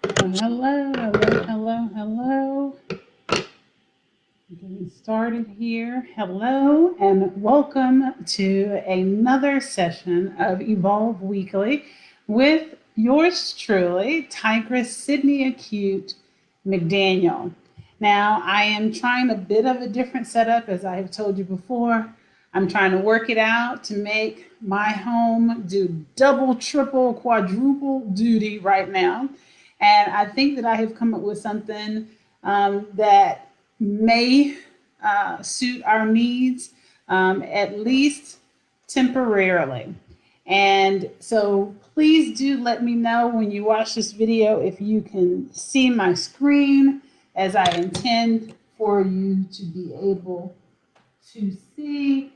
Hello, hello, hello, hello. Getting started here. Hello, and welcome to another session of Evolve Weekly with yours truly, Tigress Sydney Acute McDaniel. Now, I am trying a bit of a different setup, as I have told you before. I'm trying to work it out to make my home do double, triple, quadruple duty right now. And I think that I have come up with something that may suit our needs, at least temporarily. And so please do let me know when you watch this video if you can see my screen, as I intend for you to be able to see.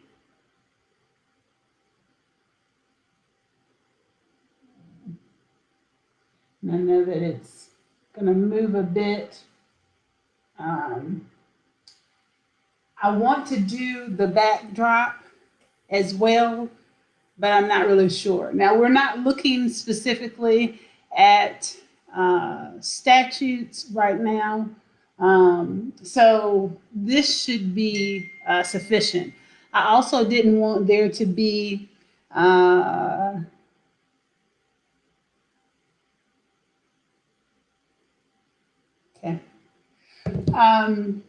And I know that it's going to move a bit. Um, I want to do the backdrop as well, but I'm not really sure. Now, we're not looking specifically at statutes right now. So this should be sufficient. I also didn't want there to be okay. An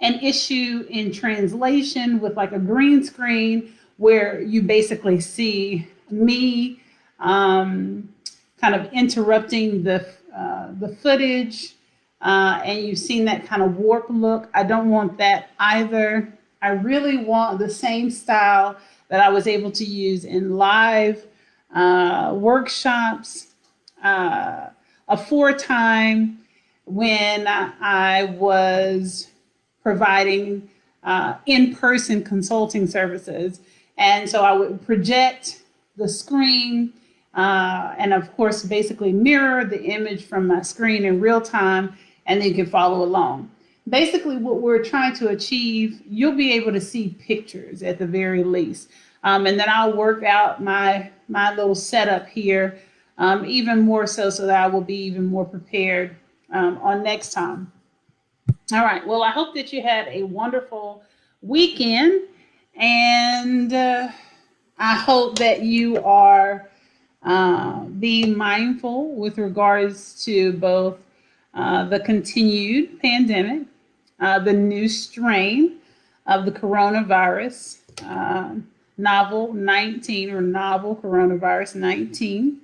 issue in translation with like a green screen where you basically see me kind of interrupting the footage, and you've seen that kind of warp look. I don't want that either. I really want the same style that I was able to use in live workshops, aforetime when I was providing in-person consulting services. And so I would project the screen and of course, basically mirror the image from my screen in real time, and then you can follow along. Basically, what we're trying to achieve, you'll be able to see pictures at the very least. And then I'll work out my little setup here even more so that I will be even more prepared on next time. All right. Well, I hope that you had a wonderful weekend, and I hope that you are being mindful with regards to both the continued pandemic, the new strain of the coronavirus, novel 19 or novel coronavirus 19.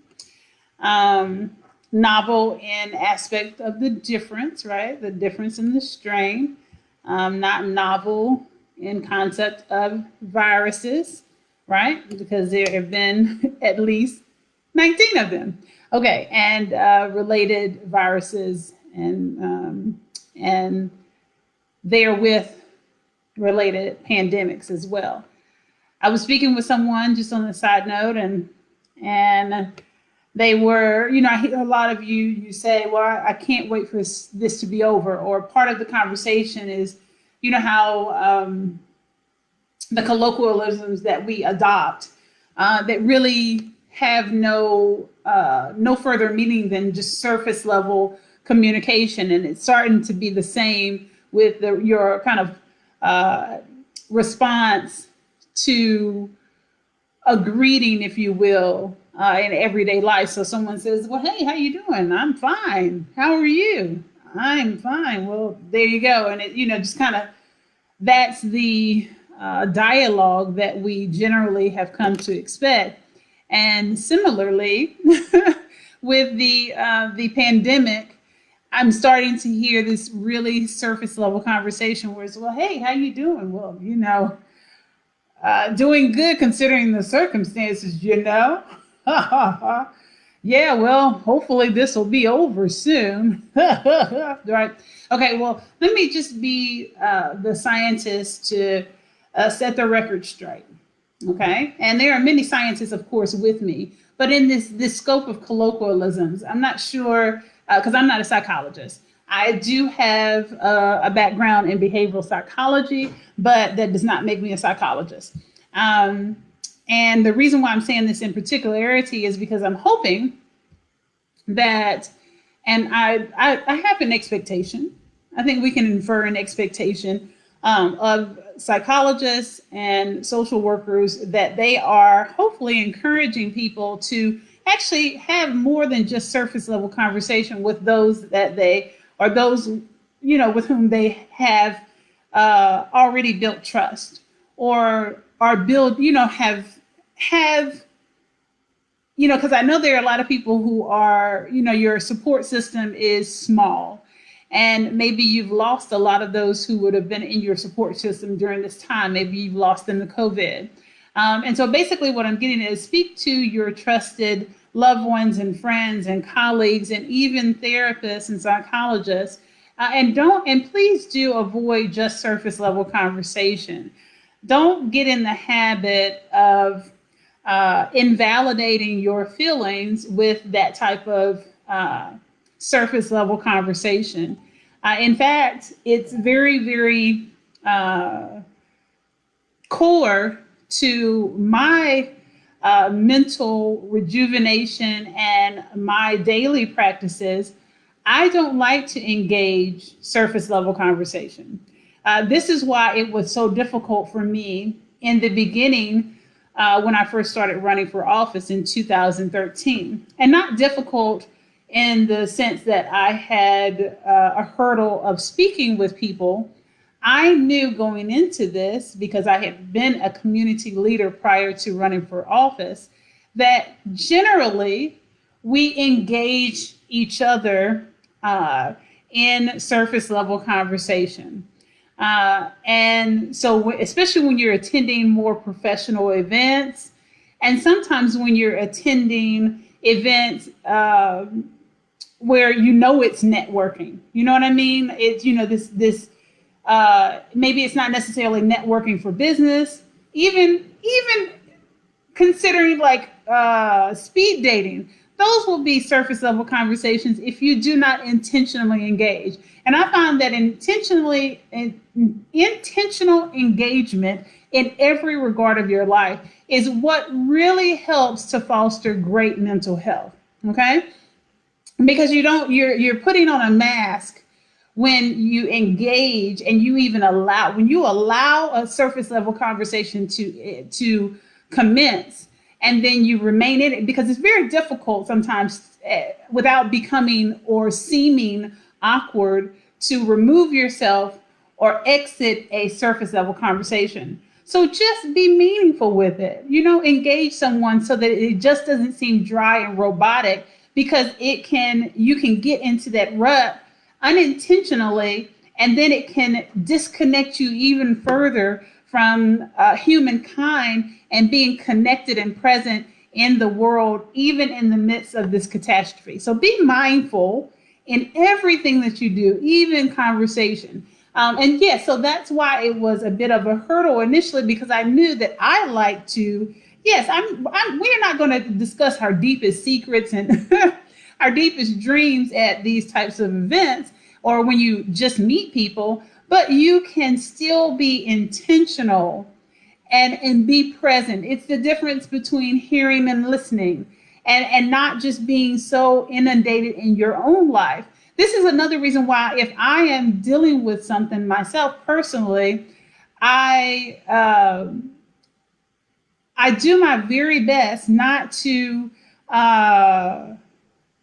Novel in aspect of the difference, right? The difference in the strain, not novel in concept of viruses, right? Because there have been at least 19 of them. Okay, and related viruses and therewith related pandemics as well. I was speaking with someone just on a side note, and they were, I hear a lot of you say, well, I can't wait for this to be over. Or part of the conversation is, how the colloquialisms that we adopt that really have no further meaning than just surface level communication. And it's starting to be the same with your kind of response to a greeting, if you will, in everyday life. So someone says, well, hey, how you doing? I'm fine. How are you? I'm fine. Well, there you go. And it, just kind of, that's the dialogue that we generally have come to expect. And similarly, with the pandemic, I'm starting to hear this really surface level conversation where it's, well, hey, how you doing? Well, doing good considering the circumstances, Yeah, well, hopefully this will be over soon. Right. Okay, well, let me just be the scientist to set the record straight. Okay. And there are many scientists, of course, with me. But in this scope of colloquialisms, I'm not sure, because I'm not a psychologist. I do have a background in behavioral psychology, but that does not make me a psychologist. And the reason why I'm saying this in particularity is because I'm hoping that And I have an expectation. I think we can infer an expectation of psychologists and social workers that they are hopefully encouraging people to actually have more than just surface level conversation with those that they or those with whom they have already built trust or are build have because I know there are a lot of people who are, your support system is small. And maybe you've lost a lot of those who would have been in your support system during this time. Maybe you've lost them to COVID. And so basically, what I'm getting is speak to your trusted loved ones and friends and colleagues and even therapists and psychologists. And please do avoid just surface level conversation. Don't get in the habit of invalidating your feelings with that type of surface level conversation. In fact, it's very, very core to my mental rejuvenation and my daily practices. I don't like to engage surface level conversation. This is why it was so difficult for me in the beginning when I first started running for office in 2013. And not difficult in the sense that I had a hurdle of speaking with people. I knew going into this, because I had been a community leader prior to running for office, that generally we engage each other in surface level conversation. And so, especially when you're attending more professional events, and sometimes when you're attending events where it's networking, you know what I mean? It's this maybe it's not necessarily networking for business, even considering like speed dating. Those will be surface level conversations if you do not intentionally engage. And I found that intentional engagement in every regard of your life is what really helps to foster great mental health. Okay? Because you're putting on a mask when you engage and when you allow a surface level conversation to commence, and then you remain in it, because it's very difficult sometimes without becoming or seeming awkward to remove yourself or exit a surface level conversation. So just be meaningful with it, engage someone so that it just doesn't seem dry and robotic, because you can get into that rut unintentionally, and then it can disconnect you even further from humankind and being connected and present in the world, even in the midst of this catastrophe. So be mindful in everything that you do, even conversation. So that's why it was a bit of a hurdle initially, because I knew that I like to, we're not going to discuss our deepest secrets and our deepest dreams at these types of events or when you just meet people, but you can still be intentional and be present. It's the difference between hearing and listening, and not just being so inundated in your own life. This is another reason why, if I am dealing with something myself personally, I do my very best not to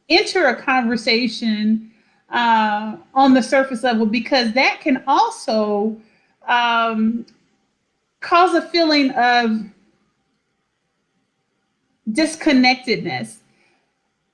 enter a conversation on the surface level, because that can also cause a feeling of disconnectedness,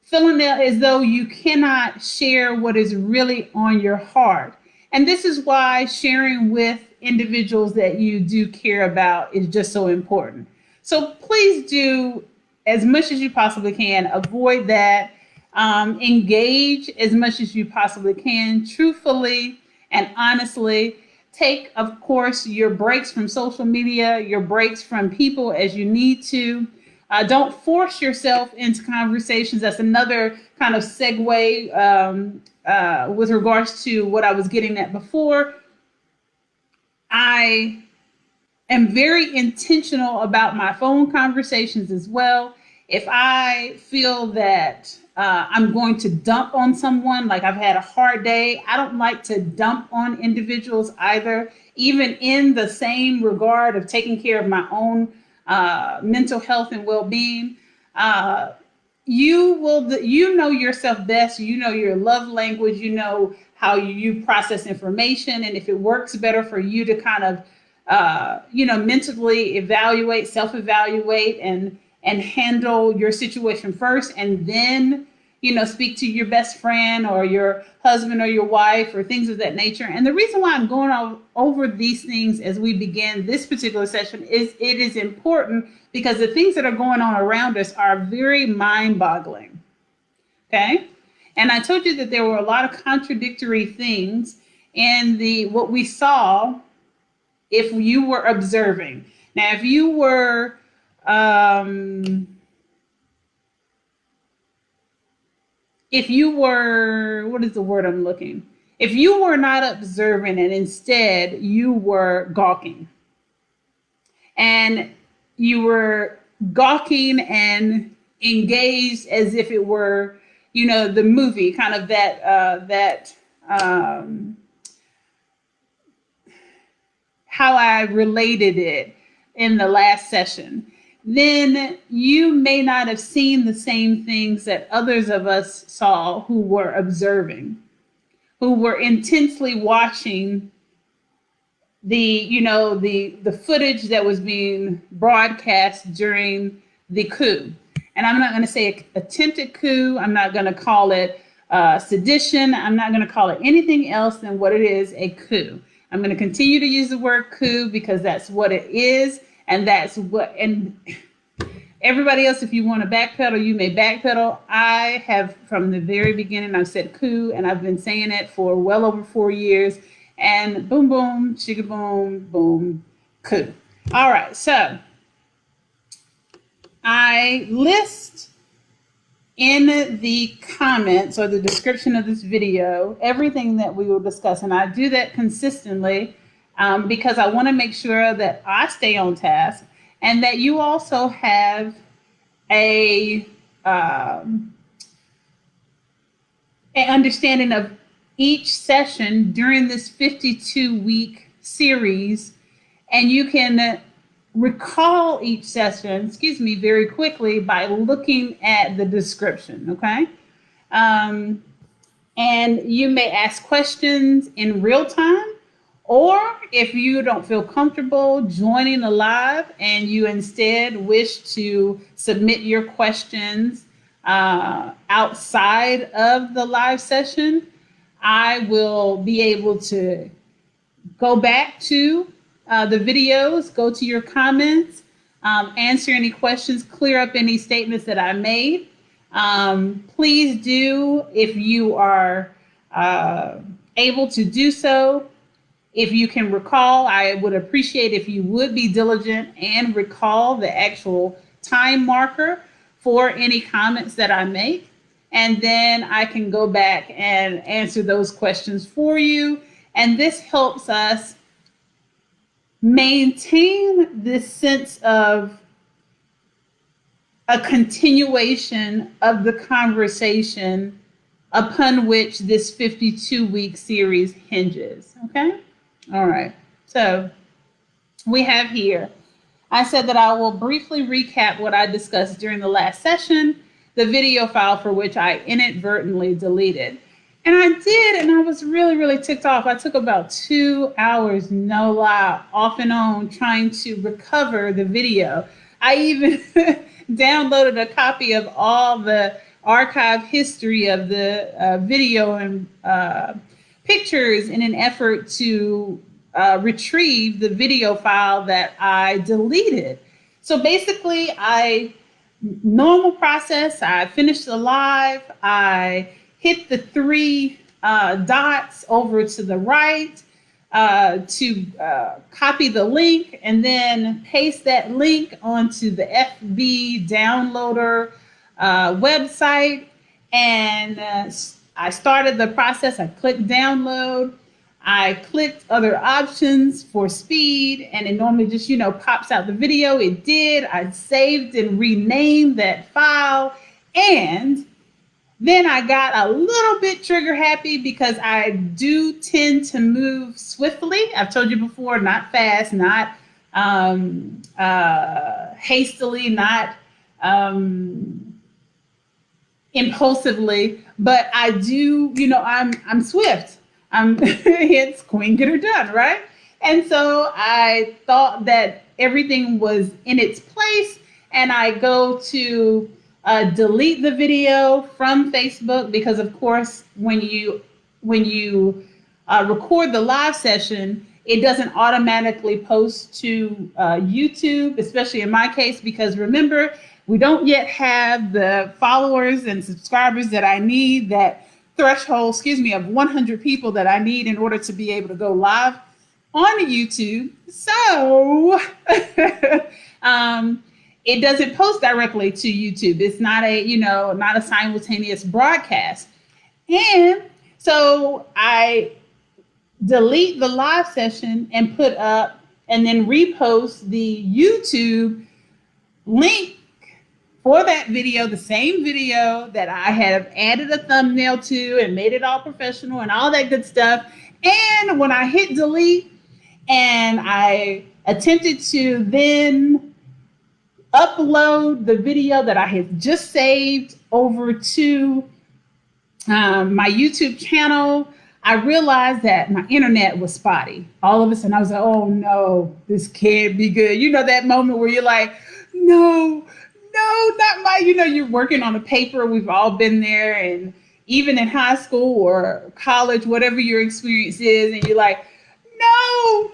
feeling as though you cannot share what is really on your heart. And this is why sharing with individuals that you do care about is just so important. So please do, as much as you possibly can, avoid that. Engage as much as you possibly can, truthfully and honestly. Take, of course, your breaks from social media, your breaks from people as you need to. Don't force yourself into conversations. That's another kind of segue with regards to what I was getting at before. I am very intentional about my phone conversations as well. If I feel that I'm going to dump on someone, like I've had a hard day. I don't like to dump on individuals either, even in the same regard of taking care of my own mental health and well-being. You know yourself best. You know your love language. You know how you process information, and if it works better for you to kind of mentally evaluate, self-evaluate, and handle your situation first, and then speak to your best friend or your husband or your wife or things of that nature. And the reason why I'm going over these things as we begin this particular session is it is important because the things that are going on around us are very mind-boggling. Okay? And I told you that there were a lot of contradictory things in what we saw if you were observing. Now, if you were what is the word I'm looking? If you were not observing and instead you were gawking, and you were gawking and engaged as if it were, the movie, kind of how I related it in the last session, then you may not have seen the same things that others of us saw who were observing, who were intensely watching the footage that was being broadcast during the coup. And I'm not going to say attempted coup. I'm not going to call it sedition. I'm not going to call it anything else than what it is, a coup. I'm going to continue to use the word coup because that's what it is. And everybody else, if you want to backpedal, you may backpedal. I have, from the very beginning, I've said coup, and I've been saying it for well over 4 years. And boom, boom, chicka boom, boom, coup. All right, so I list in the comments or the description of this video everything that we will discuss, and I do that consistently because I want to make sure that I stay on task and that you also have an understanding of each session during this 52-week series, and you can recall each session, very quickly by looking at the description, okay? And you may ask questions in real time, or if you don't feel comfortable joining the live and you instead wish to submit your questions outside of the live session, I will be able to go back to the videos, go to your comments, answer any questions, clear up any statements that I made. Please do, if you are able to do so. If you can recall, I would appreciate if you would be diligent and recall the actual time marker for any comments that I make. And then I can go back and answer those questions for you. And this helps us maintain this sense of a continuation of the conversation upon which this 52-week series hinges, okay? All right, so we have here, I said that I will briefly recap what I discussed during the last session, the video file for which I inadvertently deleted. And I did, and I was really, really ticked off. I took about 2 hours, no lie, off and on, trying to recover the video. I even downloaded a copy of all the archive history of the video and pictures in an effort to retrieve the video file that I deleted. So basically, normal process, I finished the live, I hit the 3 dots over to the right to copy the link, and then paste that link onto the FB downloader website. And I started the process. I clicked download. I clicked other options for speed, and it normally just, pops out the video. It did. I saved and renamed that file, and Then I got a little bit trigger happy because I do tend to move swiftly. I've told you before, not fast, not hastily, not impulsively, but I do, I'm swift. It's queen, get her done, right? And so I thought that everything was in its place, and I go to delete the video from Facebook because, of course, when you record the live session, it doesn't automatically post to YouTube, especially in my case, because remember, we don't yet have the followers and subscribers that I need, that threshold, of 100 people that I need in order to be able to go live on YouTube. So it doesn't post directly to YouTube. It's not a simultaneous broadcast. And so I delete the live session and put up and then repost the YouTube link for that video, the same video that I have added a thumbnail to and made it all professional and all that good stuff. And when I hit delete and I attempted to then upload the video that I had just saved over to my YouTube channel, I realized that my internet was spotty. All of a sudden I was like, oh no, this can't be good. You know, that moment where you're like, no, not my, you're working on a paper. We've all been there. And even in high school or college, whatever your experience is, and you're like, no.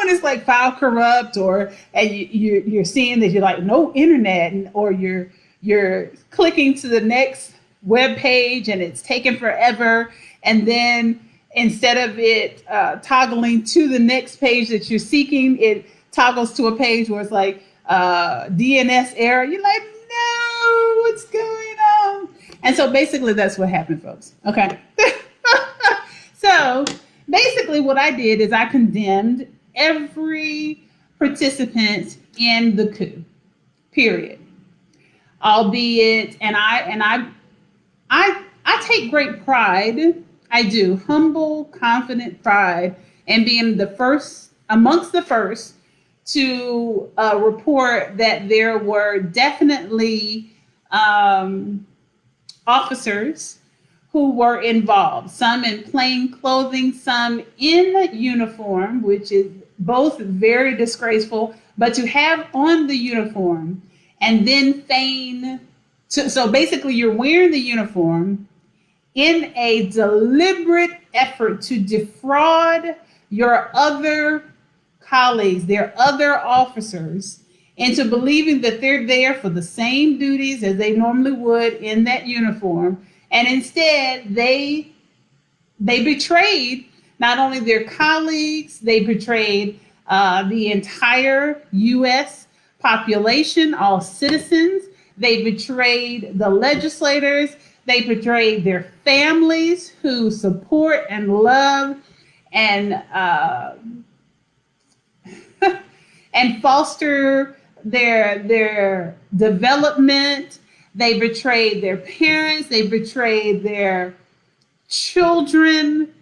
And it's like file corrupt, and you're seeing that you're like, no internet, or you're clicking to the next web page and it's taking forever. And then instead of it toggling to the next page that you're seeking, it toggles to a page where it's like, DNS error. You're like, no, what's going on? And so basically that's what happened, folks. Okay. So basically what I did is I condemned every participant in the coup, period. Albeit, and I take great pride. I do, humble, confident pride in being the first, amongst the first, to report that there were definitely officers who were involved, some in plain clothing, some in uniform, which is both very disgraceful, but to have on the uniform and then feign, so basically you're wearing the uniform in a deliberate effort to defraud your other colleagues, their other officers, into believing that they're there for the same duties as they normally would in that uniform. And instead, they betrayed not only their colleagues, they betrayed the entire U.S. population, all citizens. They betrayed the legislators. They betrayed their families who support and love and foster their development. They betrayed their parents. They betrayed their children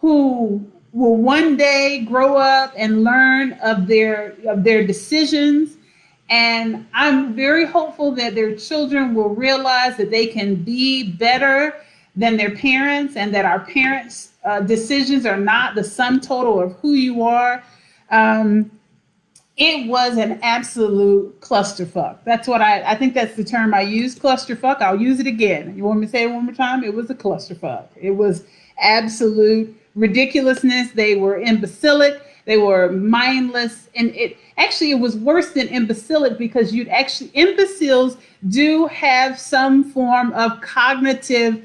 who will one day grow up and learn of their decisions. And I'm very hopeful that their children will realize that they can be better than their parents, and that our parents' decisions are not the sum total of who you are. It was an absolute clusterfuck. That's what I think that's the term I use, clusterfuck. I'll use it again. You want me to say it one more time? It was a clusterfuck. It was absolute ridiculousness. They were imbecilic. They were mindless. And it was worse than imbecilic, because imbeciles do have some form of cognitive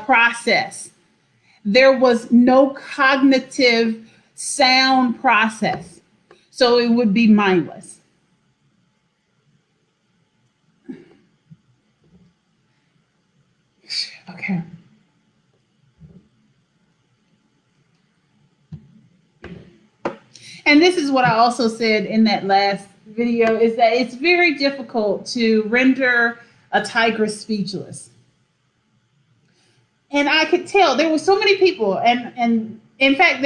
process. There was no cognitive sound process. So it would be mindless. Okay. And this is what I also said in that last video, is that it's very difficult to render a tigress speechless. and I could tell there were so many people, and in fact,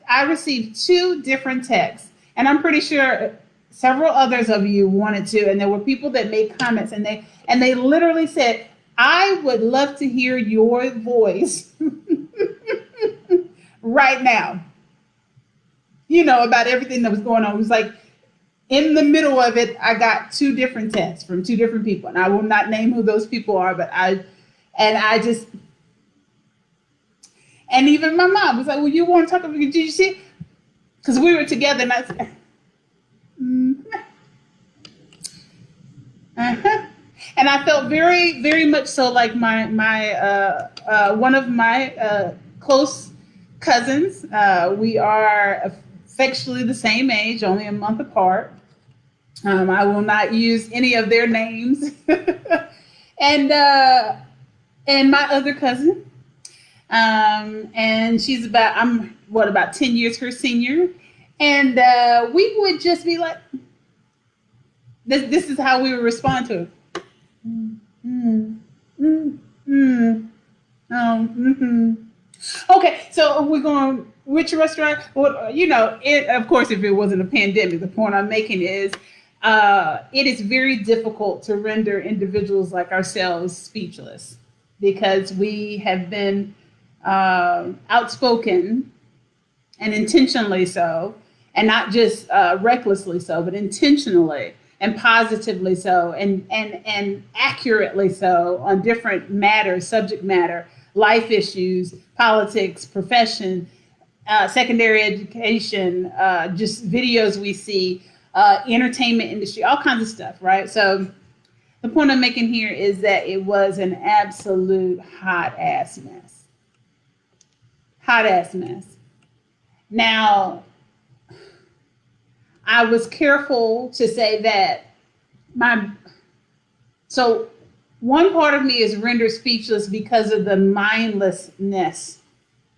I received 2 different texts, and I'm pretty sure several others of you wanted to, and there were people that made comments, and they literally said, I would love to hear your voice right now, about everything that was going on. It was like in the middle of it, I got 2 different texts from 2 different people, and I will not name who those people are, but and even my mom was like, well, you want to talk about, did you see? Because we were together, and I said, uh-huh. And I felt very, very much so like my one of my close cousins. We are affectionately the same age, only a month apart. I will not use any of their names. And my other cousin, and she's about 10 years her senior, and we would just be like, this is how we would respond to it. Okay, so we're going, which restaurant? Well, of course, if it wasn't a pandemic, the point I'm making is it is very difficult to render individuals like ourselves speechless, because we have been outspoken, and intentionally so, and not just recklessly so, but intentionally and positively so, and accurately so, on different matters, subject matter, life issues, politics, profession, secondary education, just videos we see, entertainment industry, all kinds of stuff, right? So the point I'm making here is that it was an absolute hot ass mess. Hot ass mess. Now, I was careful to say that so one part of me is rendered speechless because of the mindlessness,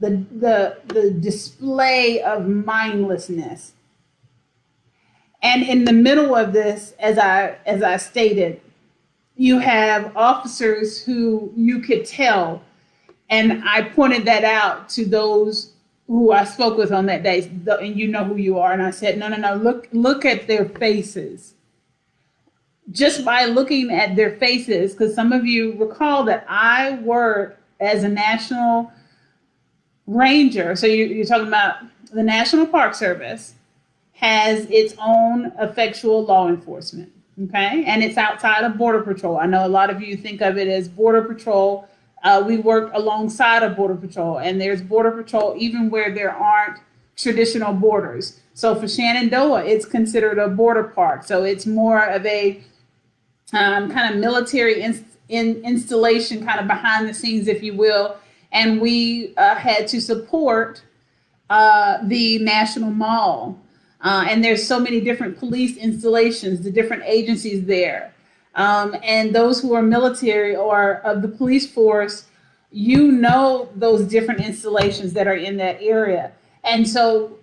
the display of mindlessness. And in the middle of this, as I stated, you have officers who you could tell, and I pointed that out to those who I spoke with on that day, and you know who you are. And I said, no, look at their faces. Just by looking at their faces, because some of you recall that I work as a national ranger. So you're talking about the National Park Service has its own effectual law enforcement, okay? And it's outside of Border Patrol. I know a lot of you think of it as Border Patrol. We work alongside of Border Patrol, and there's Border Patrol even where there aren't traditional borders. So for Shenandoah, it's considered a border park. So it's more of a kind of military installation, kind of behind the scenes, if you will. And we had to support the National Mall. And there's so many different police installations, the different agencies there. And those who are military or of the police force, those different installations that are in that area. And so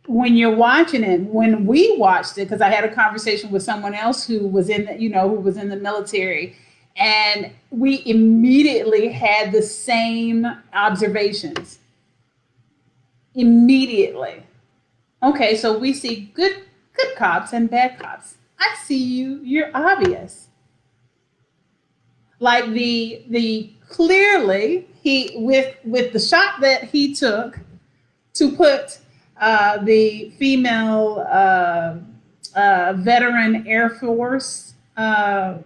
when you're watching it, when we watched it, because I had a conversation with someone else who was in the military, and we immediately had the same observations. Immediately. Okay, so we see good cops and bad cops. I see you. You're obvious. Like the clearly he with the shot that he took to put the female veteran Air Force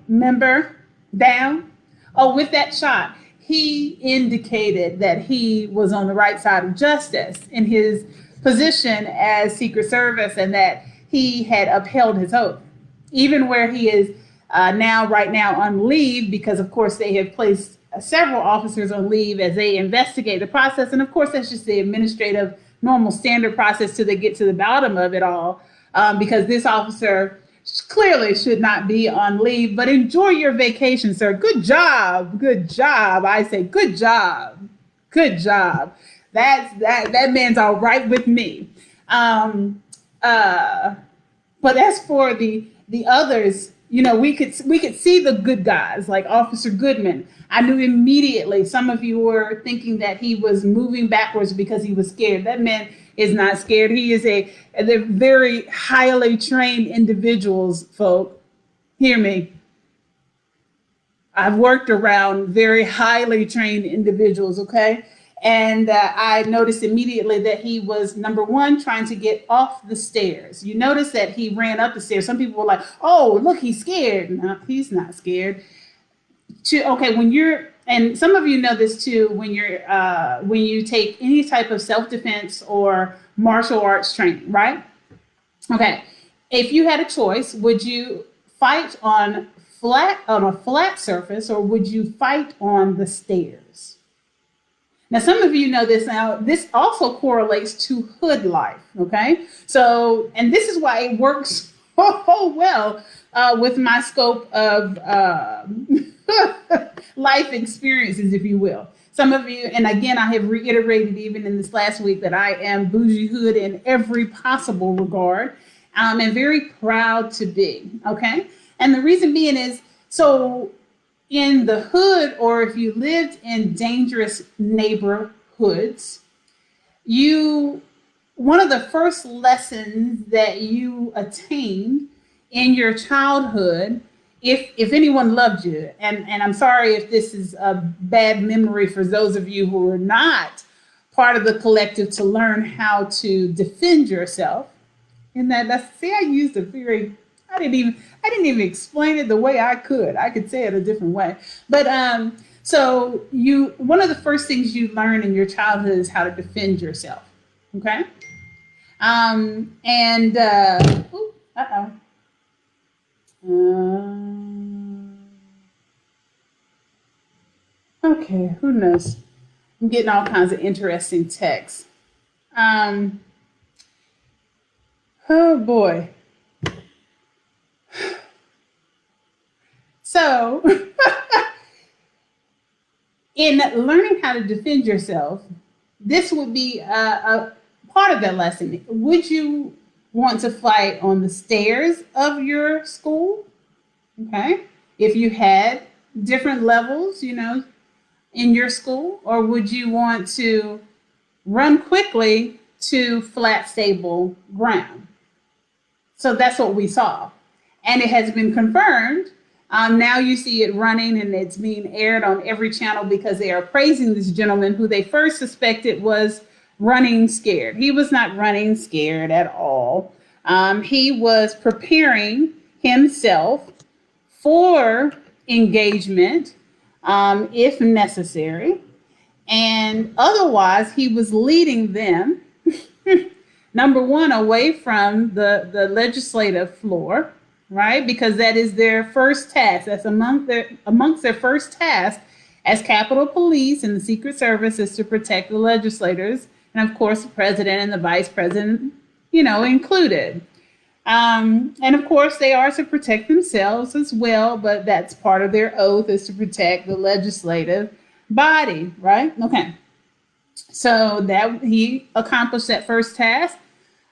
member down. Oh, with that shot, he indicated that he was on the right side of justice in his position as Secret Service, and that he had upheld his oath, even where he is right now on leave, because of course they have placed several officers on leave as they investigate the process. And of course, that's just the administrative normal standard process till they get to the bottom of it all, because this officer clearly should not be on leave. But enjoy your vacation, sir. Good job. Good job. I say good job. Good job. That man's all right with me. But as for the others, we could see the good guys like Officer Goodman. I knew immediately. Some of you were thinking that he was moving backwards because he was scared. That man is not scared. He is they're very highly trained individuals, folk. Hear me. I've worked around very highly trained individuals, okay? And I noticed immediately that he was, number one, trying to get off the stairs. You notice that he ran up the stairs. Some people were like, oh, look, he's scared. No, he's not scared. Okay, when you're, and some of you know this too, when you take any type of self-defense or martial arts training, right? Okay, if you had a choice, would you fight on a flat surface, or would you fight on the stairs? Now, some of you know this now. This also correlates to hood life, okay? So, and this is why it works so well with my scope of life experiences, if you will. Some of you, and again, I have reiterated even in this last week that I am bougie hood in every possible regard, and very proud to be, okay? And the reason being is, so in the hood, or if you lived in dangerous neighborhoods, one of the first lessons that you attained in your childhood, if anyone loved you, and I'm sorry if this is a bad memory for those of you who are not part of the collective to learn how to defend yourself. And see, I used a very, I didn't even explain it the way I could. I could say it a different way. But so one of the first things you learn in your childhood is how to defend yourself. Okay. Okay, who knows? I'm getting all kinds of interesting texts. Oh boy. So, in learning how to defend yourself, this would be a part of that lesson. Would you want to fight on the stairs of your school? Okay. If you had different levels, in your school, or would you want to run quickly to flat, stable ground? So that's what we saw. And it has been confirmed. Now you see it running, and it's being aired on every channel because they are praising this gentleman who they first suspected was running scared. He was not running scared at all. He was preparing himself for engagement, if necessary. And otherwise, he was leading them, number one, away from the legislative floor, right? Because that is their first task. That's amongst their first task as Capitol Police and the Secret Service is to protect the legislators. And of course, the president and the vice president, included. And of course, they are to protect themselves as well, but that's part of their oath, is to protect the legislative body, right? Okay. So that he accomplished that first task.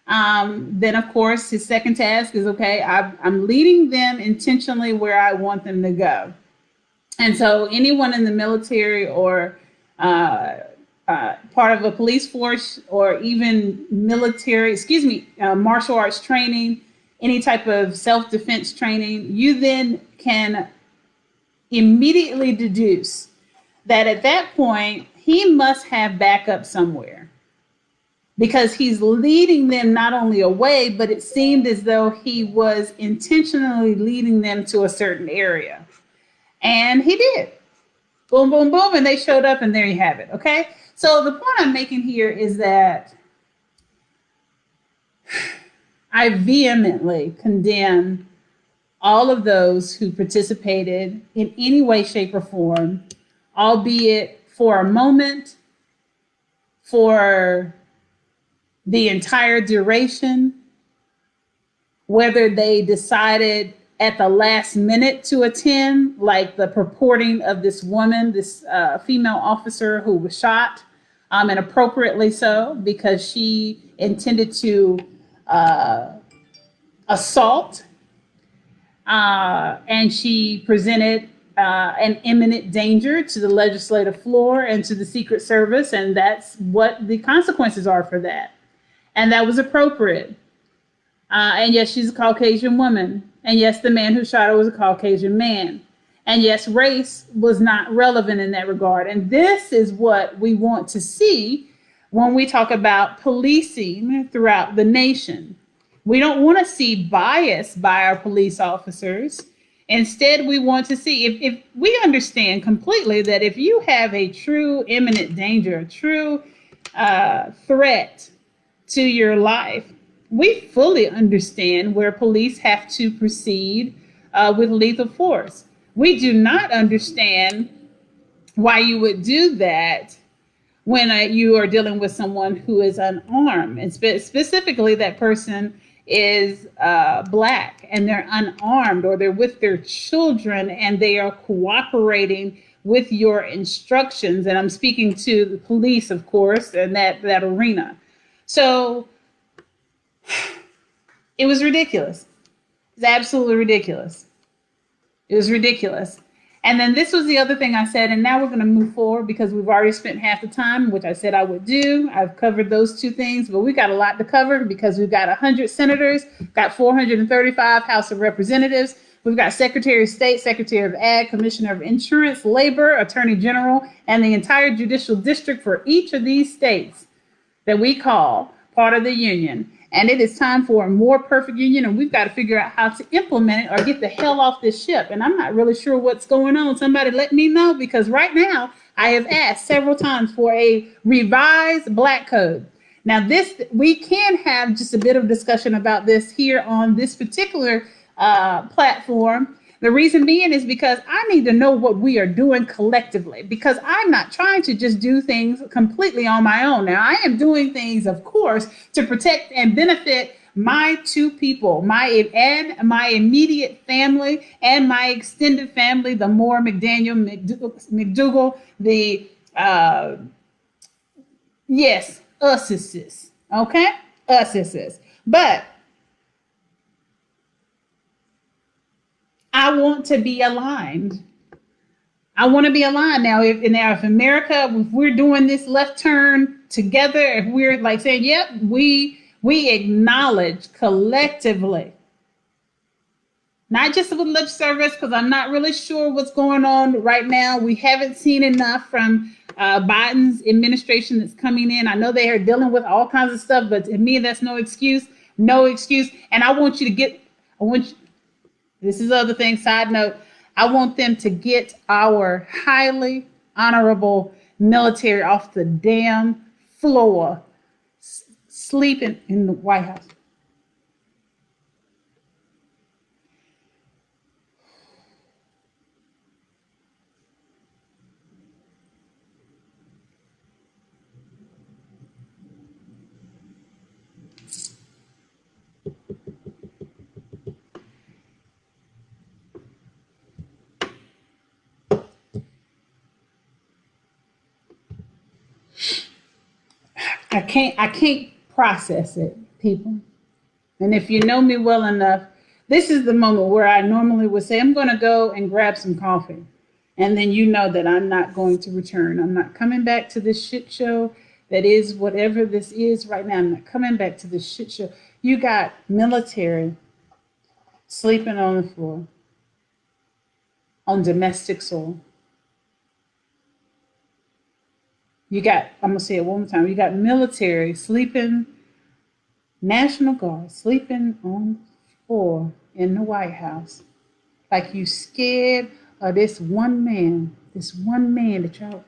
Then, of course, his second task is, okay, I'm leading them intentionally where I want them to go. And so anyone in the military or part of a police force, or even military, martial arts training, any type of self-defense training, you then can immediately deduce that at that point, he must have backup somewhere, because he's leading them not only away, but it seemed as though he was intentionally leading them to a certain area. And he did. Boom, boom, boom. And they showed up, and there you have it. Okay. So the point I'm making here is that I vehemently condemn all of those who participated in any way, shape, or form, albeit for a moment, for the entire duration, whether they decided at the last minute to attend, like the purporting of this woman, this female officer who was shot, and appropriately so, because she intended to assault, and she presented an imminent danger to the legislative floor and to the Secret Service, and that's what the consequences are for that. And that was appropriate. And yes, she's a Caucasian woman. And yes, the man who shot her was a Caucasian man. And yes, race was not relevant in that regard. And this is what we want to see when we talk about policing throughout the nation. We don't want to see bias by our police officers. Instead, we want to see, if we understand completely that if you have a true imminent danger, a true threat to your life, we fully understand where police have to proceed with lethal force. We do not understand why you would do that when you are dealing with someone who is unarmed, and specifically that person is Black and they're unarmed, or they're with their children and they are cooperating with your instructions. And I'm speaking to the police, of course, in that arena. So it was ridiculous. It's absolutely ridiculous. It was ridiculous. And then this was the other thing I said, and now we're going to move forward because we've already spent half the time, which I said I would do. I've covered those two things, but we got a lot to cover because we've got 100 senators, got 435 House of Representatives. We've got Secretary of State, Secretary of Ag, Commissioner of Insurance, Labor, Attorney General, and the entire judicial district for each of these states that we call part of the union. And it is time for a more perfect union, and we've got to figure out how to implement it or get the hell off this ship. And I'm not really sure what's going on. Somebody let me know, because right now I have asked several times for a revised Black code. Now, we can have just a bit of discussion about this here on this particular platform. The reason being is because I need to know what we are doing collectively, because I'm not trying to just do things completely on my own. Now, I am doing things, of course, to protect and benefit my two people, my immediate family and my extended family, the Moore, McDaniel, McDougal, us, okay? Us. But I want to be aligned. I want to be aligned. Now, if America, if we're doing this left turn together, if we're like saying, yep, we acknowledge collectively, not just with lip service, because I'm not really sure what's going on right now. We haven't seen enough from Biden's administration that's coming in. I know they are dealing with all kinds of stuff, but to me, that's no excuse. And I want you to this is the other thing, side note, I want them to get our highly honorable military off the damn floor, sleeping in the White House. I can't process it, people. And if you know me well enough, this is the moment where I normally would say, I'm going to go and grab some coffee. And then you know that I'm not going to return. I'm not coming back to this shit show that is whatever this is right now. I'm not coming back to this shit show. You got military sleeping on the floor on domestic soil. I'm going to say it one more time. You got military sleeping, National Guard sleeping on the floor in the White House. Like you scared of this one man that y'all.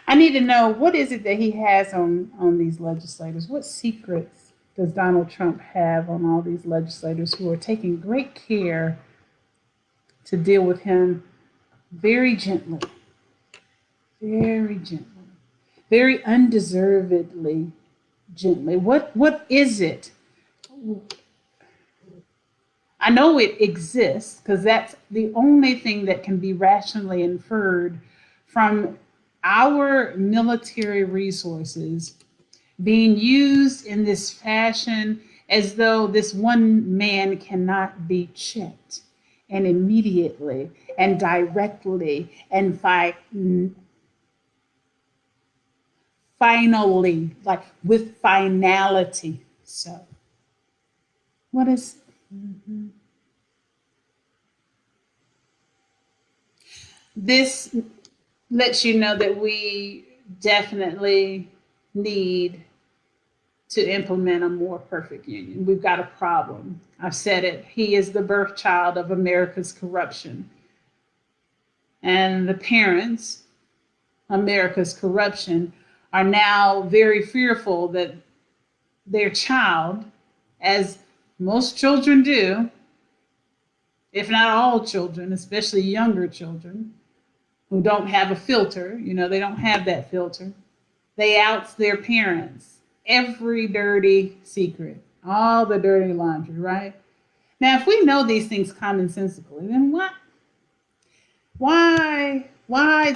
I need to know, what is it that he has on these legislators? What secrets does Donald Trump have on all these legislators who are taking great care to deal with him very gently, very undeservedly gently? What is it? I know it exists because that's the only thing that can be rationally inferred from our military resources being used in this fashion as though this one man cannot be checked and immediately and directly and finally, like with finality. So, what is this? Lets you know that we definitely need to implement a more perfect union. We've got a problem. I've said it. He is the birth child of America's corruption. And the parents, America's corruption, are now very fearful that their child, as most children do, if not all children, especially younger children who don't have a filter, they don't have that filter, they out their parents every dirty secret, all the dirty laundry, right? Now, if we know these things commonsensically, then why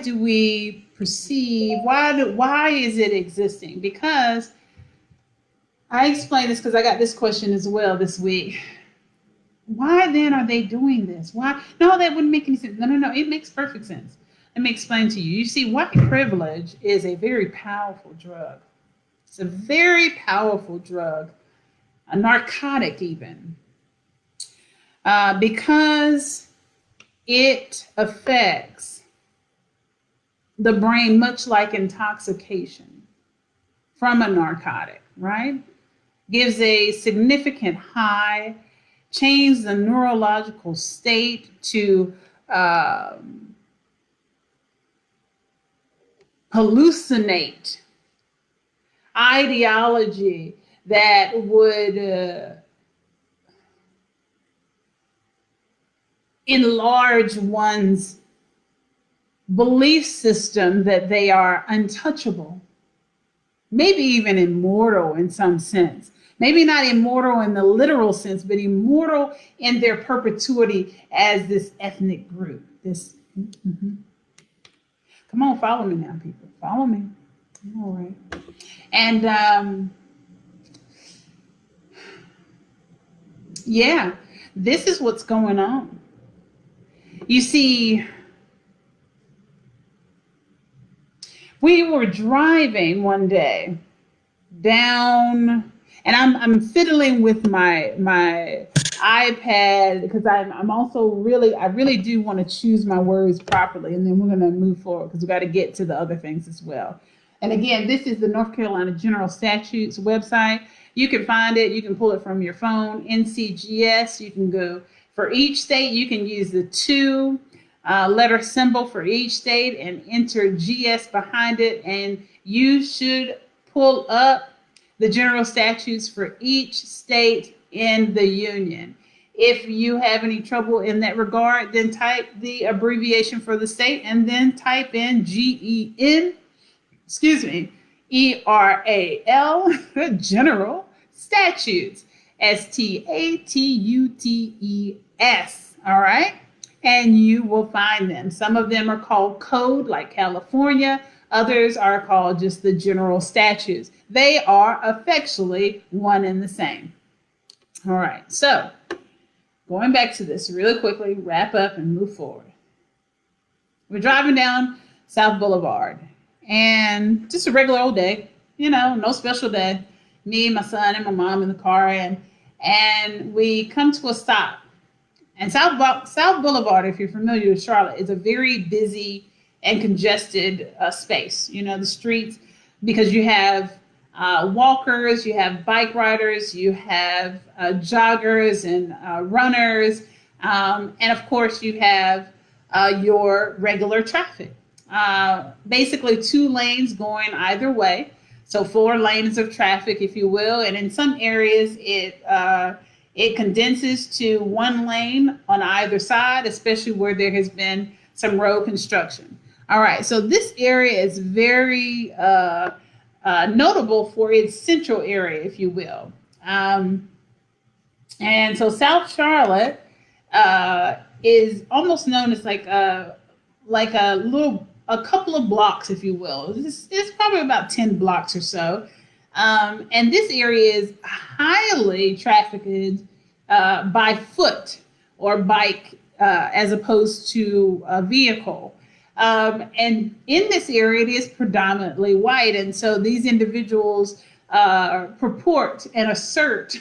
do we perceive, why is it existing? Because I explained this because I got this question as well this week. Why then are they doing this? Why? No, that wouldn't make any sense. No. It makes perfect sense. Let me explain to you. You see, white privilege is a very powerful drug. It's a very powerful drug, a narcotic even, because it affects the brain much like intoxication from a narcotic, right? Gives a significant high, changes the neurological state to hallucinate ideology that would enlarge one's belief system that they are untouchable, maybe even immortal in some sense. Maybe not immortal in the literal sense, but immortal in their perpetuity as this ethnic group. Come on, follow me now, people. Follow me. All right. And yeah, this is what's going on. You see, we were driving one day down, and I'm fiddling with my iPad because I'm also I really do want to choose my words properly, and then we're going to move forward because we got to get to the other things as well. And again, this is the North Carolina General Statutes website. You can find it. You can pull it from your phone. NCGS. You can go for each state. You can use the 2 letter symbol for each state and enter GS behind it, and you should pull up the general statutes for each state in the union. If you have any trouble in that regard, then type the abbreviation for the state and then type in ERAL, general statutes, STATUTES, all right? And you will find them. Some of them are called code, like California. Others are called just the general statutes. They are effectually one and the same. All right, so going back to this really quickly, wrap up and move forward. We're driving down South Boulevard, and just a regular old day, no special day. Me, my son, and my mom in the car, and we come to a stop. And South Boulevard, if you're familiar with Charlotte, is a very busy and congested space. The streets, because you have walkers, you have bike riders, you have joggers and runners, and of course you have your regular traffic. Basically 2 lanes going either way, so 4 lanes of traffic, if you will. And in some areas, it condenses to 1 lane on either side, especially where there has been some road construction. All right, so this area is very notable for its central area, if you will. And so South Charlotte is almost known as like a little a couple of blocks, if you will. It's probably about 10 blocks or so. And this area is highly trafficked by foot or bike as opposed to a vehicle. And in this area, it is predominantly white. And so these individuals purport and assert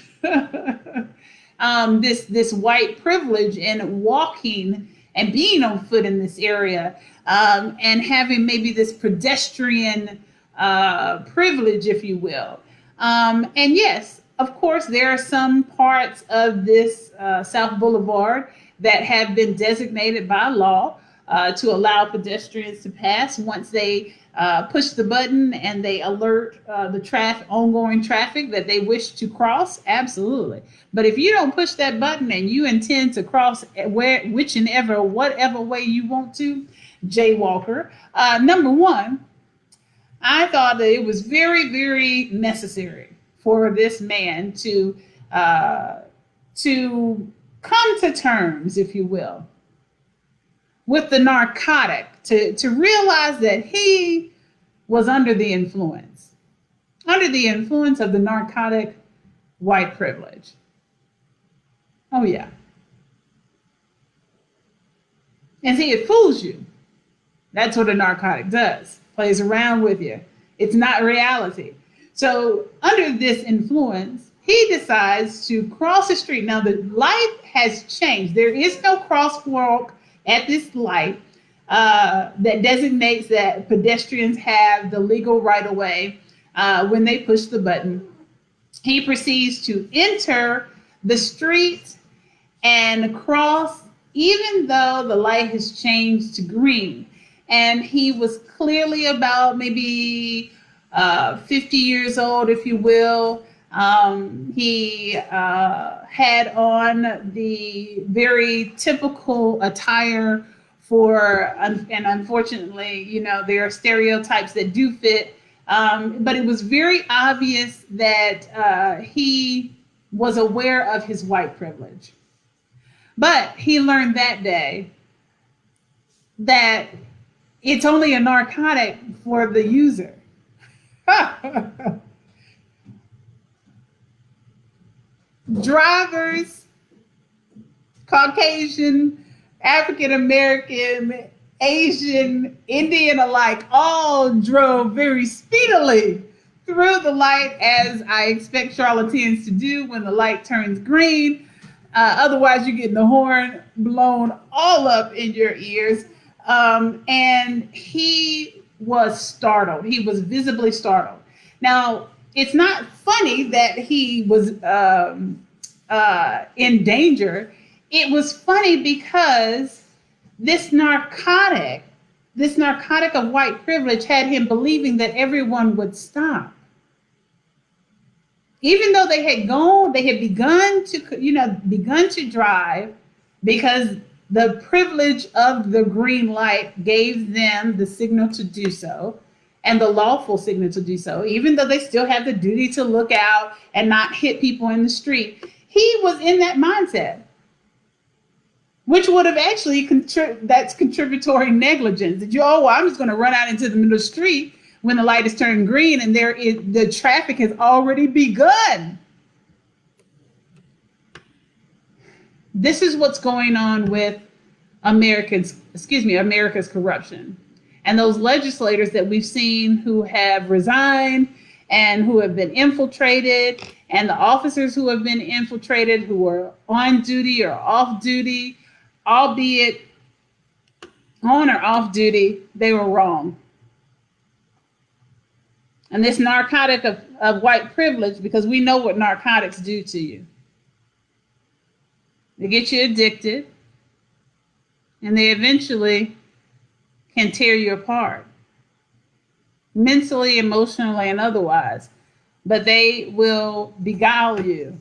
this white privilege in walking and being on foot in this area, and having maybe this pedestrian privilege, if you will. And yes, of course, there are some parts of this South Boulevard that have been designated by law to allow pedestrians to pass once they push the button and they alert the ongoing traffic that they wish to cross. Absolutely. But if you don't push that button and you intend to cross whatever way you want to, jaywalker, number one, I thought that it was very, very necessary for this man to come to terms, if you will, with the narcotic, to realize that he was under the influence of the narcotic white privilege. Oh, yeah. And see, it fools you. That's what a narcotic does. Plays around with you. It's not reality. So under this influence, he decides to cross the street. Now, the light has changed. There is no crosswalk at this light that designates that pedestrians have the legal right of way when they push the button. He proceeds to enter the street and cross, even though the light has changed to green. And he was clearly about maybe 50 years old, if you will. He had on the very typical attire and unfortunately, there are stereotypes that do fit. But it was very obvious that he was aware of his white privilege. But he learned that day that it's only a narcotic for the user. Drivers, Caucasian, African American, Asian, Indian alike, all drove very speedily through the light, as I expect charlatans to do when the light turns green. Otherwise, you're getting the horn blown all up in your ears. And he was startled. He was visibly startled. Now, it's not funny that he was in danger. It was funny because this narcotic of white privilege had him believing that everyone would stop. Even though they had begun to drive, because the privilege of the green light gave them the signal to do so, and the lawful signal to do so, even though they still have the duty to look out and not hit people in the street. He was in that mindset, which would have actually, that's contributory negligence. That I'm just going to run out into the middle of the street when the light is turning green and the traffic has already begun. This is what's going on with America's corruption. And those legislators that we've seen who have resigned and who have been infiltrated, and the officers who have been infiltrated, who are on duty or off duty, albeit on or off duty, they were wrong. And this narcotic of white privilege, because we know what narcotics do to you. They get you addicted, and they eventually can tear you apart, mentally, emotionally, and otherwise. But they will beguile you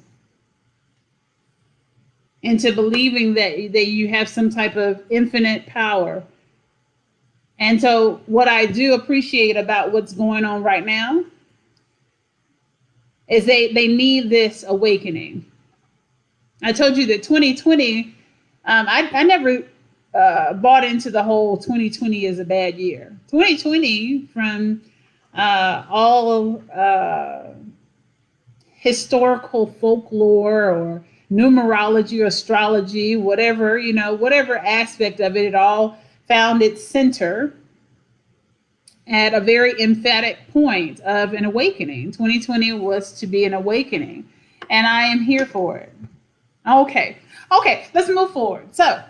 into believing that you have some type of infinite power. And so what I do appreciate about what's going on right now is they need this awakening. I told you that 2020, I never bought into the whole 2020 is a bad year. 2020, from all historical folklore or numerology or astrology, whatever, whatever aspect of it, it all found its center at a very emphatic point of an awakening. 2020 was to be an awakening, and I am here for it. Okay, let's move forward. So,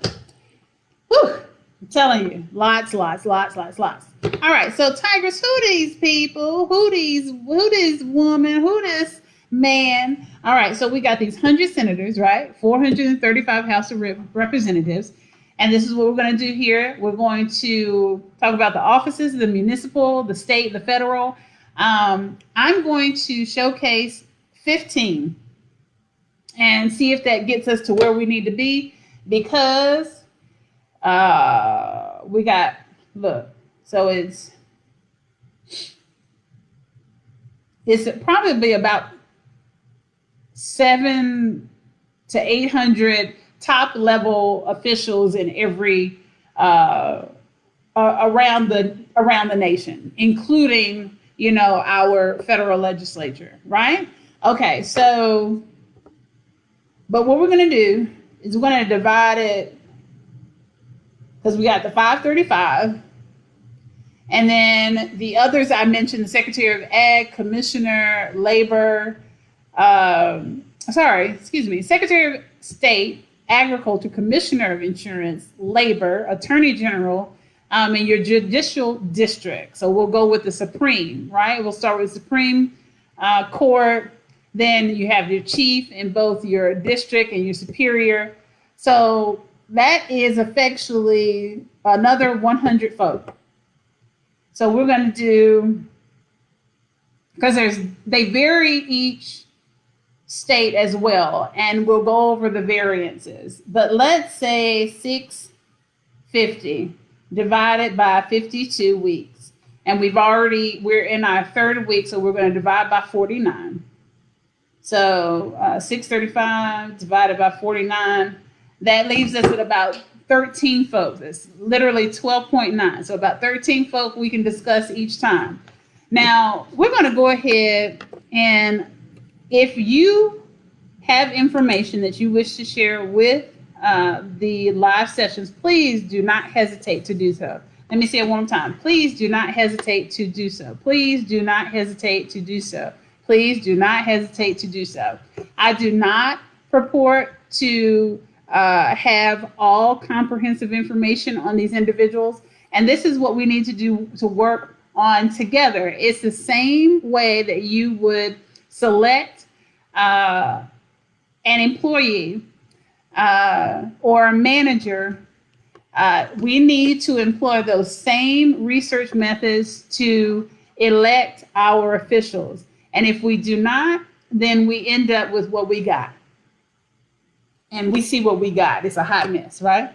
I'm telling you, lots. All right, so Tigress, who these people? Who this woman? Who this man? All right, so we got these 100 senators, right? 435 House of Representatives. And this is what we're going to do here. We're going to talk about the offices, the municipal, the state, the federal. I'm going to showcase 15 and see if that gets us to where we need to be, because we got, look, so it's probably about 700 to 800 top level officials in every around the nation, including our federal legislature, right? Okay, so but what we're going to do is we're going to divide it, because we got the 535, and then the others I mentioned: the Secretary of Ag, Commissioner, Labor, Secretary of State, Agriculture, Commissioner of Insurance, Labor, Attorney General, and your judicial district. So we'll go with the Supreme, right? We'll start with Supreme Court. Then you have your chief in both your district and your superior. So that is effectually another 100 folk. So we're going to do, because they vary each state as well, and we'll go over the variances. But let's say 650 divided by 52 weeks. And we're in our third week, so we're going to divide by 49. So 635 divided by 49, that leaves us at about 13 folks. It's literally 12.9. So about 13 folk we can discuss each time. Now, we're going to go ahead, and if you have information that you wish to share with the live sessions, please do not hesitate to do so. Let me say it one more time. Please do not hesitate to do so. Please do not hesitate to do so. Please do not hesitate to do so. I do not purport to have all comprehensive information on these individuals, and this is what we need to do to work on together. It's the same way that you would select an employee or a manager. We need to employ those same research methods to elect our officials. And if we do not, then we end up with what we got. And we see what we got. It's a hot mess, right?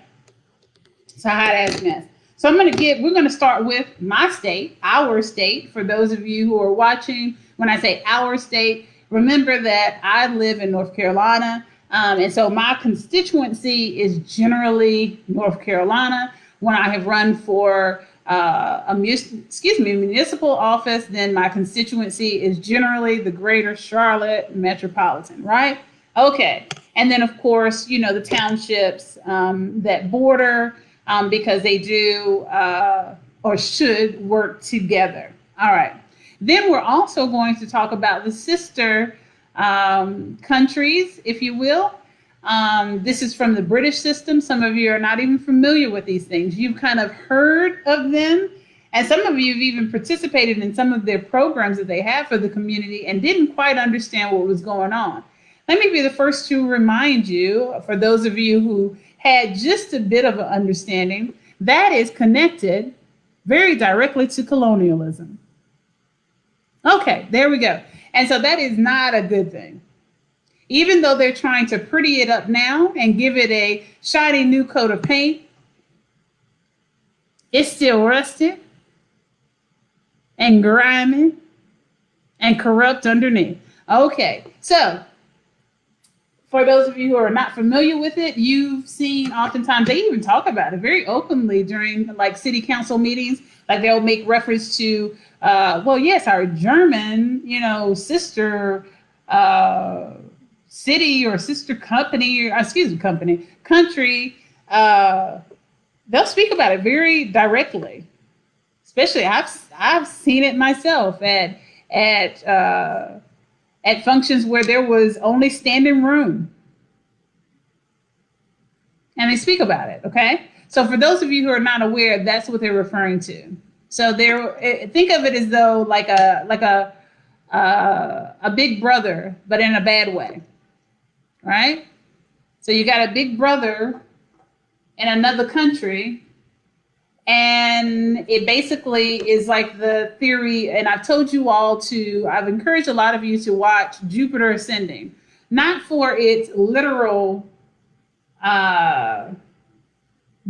It's a hot ass mess. So we're going to start with my state, our state. For those of you who are watching, when I say our state, remember that I live in North Carolina. And so my constituency is generally North Carolina. When I have run for municipal office, then my constituency is generally the greater Charlotte metropolitan, right? Okay. And then, of course, the townships that border, because they do or should work together. All right. Then we're also going to talk about the sister countries, if you will. This is from the British system. Some of you are not even familiar with these things. You've kind of heard of them, and some of you have even participated in some of their programs that they have for the community and didn't quite understand what was going on. Let me be the first to remind you, for those of you who had just a bit of an understanding, that is connected very directly to colonialism. Okay, there we go. And so that is not a good thing. Even though they're trying to pretty it up now and give it a shiny new coat of paint, it's still rusted and grimy and corrupt underneath. Okay, so For those of you who are not familiar with it, you've seen oftentimes they even talk about it very openly during like city council meetings. Like they'll make reference to, well, yes, our German, sister uh, city or sister company, or excuse me, country. Uh, they'll speak about it very directly. Especially, I've seen it myself at at functions where there was only standing room, and they speak about it. Okay, so for those of you who are not aware, that's what they're referring to. So think of it as though a big brother, but in a bad way, right? So you got a big brother in another country, and it basically is like the theory, and I've encouraged a lot of you to watch Jupiter Ascending, not for its literal uh,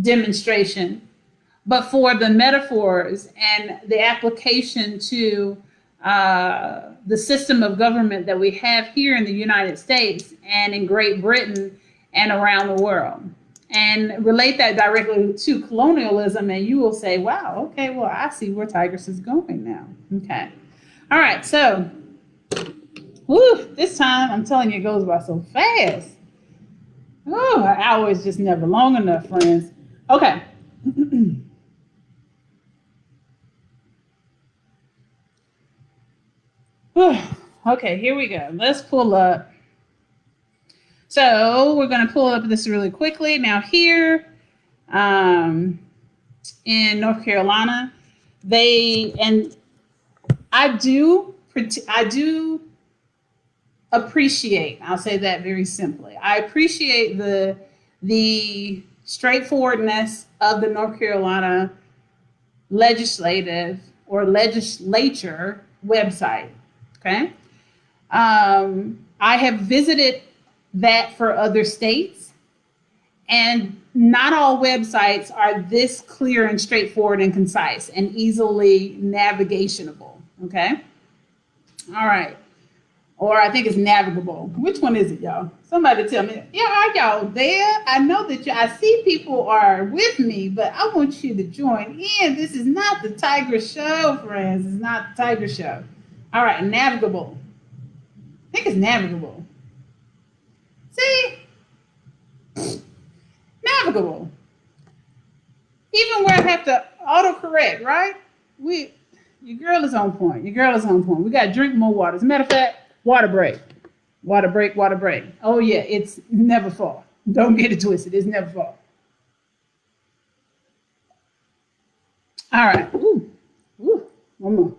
demonstration, but for the metaphors and the application to the system of government that we have here in the United States and in Great Britain and around the world. And relate that directly to colonialism, and you will say, wow, okay, well, I see where Tigress is going now. Okay. All right, so, this time, I'm telling you, it goes by so fast. Oh, an hour is just never long enough, friends. Okay. Okay, here we go. Let's pull up. So we're going to pull up this really quickly. Now here in North Carolina, I do appreciate, I'll say that very simply. I appreciate the straightforwardness of the North Carolina legislative or legislature website. Okay. I have visited that for other states, and not all websites are this clear and straightforward and concise and easily navigationable. Okay. All right. Or I think it's navigable. Which one is it, y'all? Somebody tell me. Yeah, are y'all there? I know that I see people are with me, but I want you to join in. This is not the Tigress show, friends. It's not the Tigress show. All right, navigable. I think it's navigable. See? Navigable. Even where I have to autocorrect, right? Your girl is on point. We got to drink more water. As a matter of fact, water break. Water break. Oh, yeah, it's never fall. Don't get it twisted. It's never fall. All right. Ooh. One more.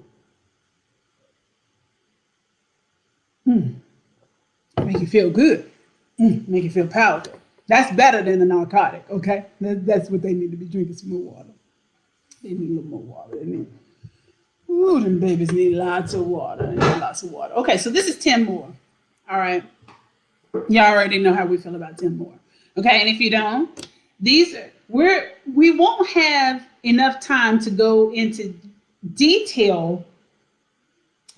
Make you feel good. Make you feel powerful. That's better than a narcotic, okay? That's what they need to be drinking, some more water. They need a little more water. Them babies need lots of water. Okay, so this is 10 more. All right. Y'all already know how we feel about 10 more. Okay, and if you don't, we won't have enough time to go into detail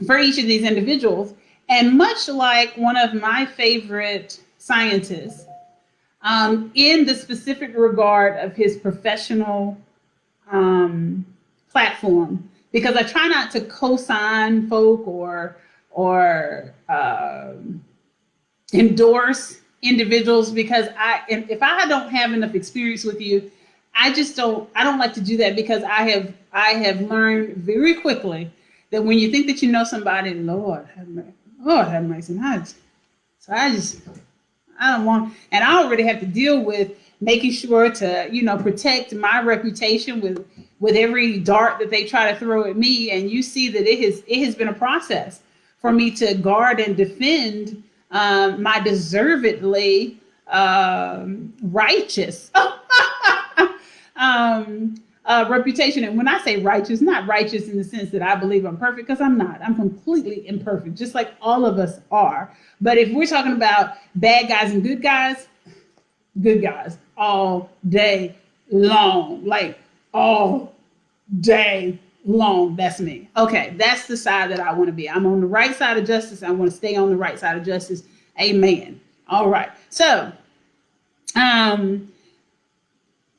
for each of these individuals. And much like one of my favorite scientists, in the specific regard of his professional platform, because I try not to co-sign folk or endorse individuals, because if I don't have enough experience with you, I don't like to do that, because I have learned very quickly that when you think that you know somebody, Lord have mercy. So I don't want, and I already have to deal with making sure to, protect my reputation with every dart that they try to throw at me. And you see that it has been a process for me to guard and defend my deservedly righteous reputation. And when I say righteous, not righteous in the sense that I believe I'm perfect, because I'm not. I'm completely imperfect, just like all of us are. But if we're talking about bad guys and good guys all day long, like all day long, that's me. Okay, that's the side that I want to be. I'm on the right side of justice. I want to stay on the right side of justice. Amen. All right. So, um,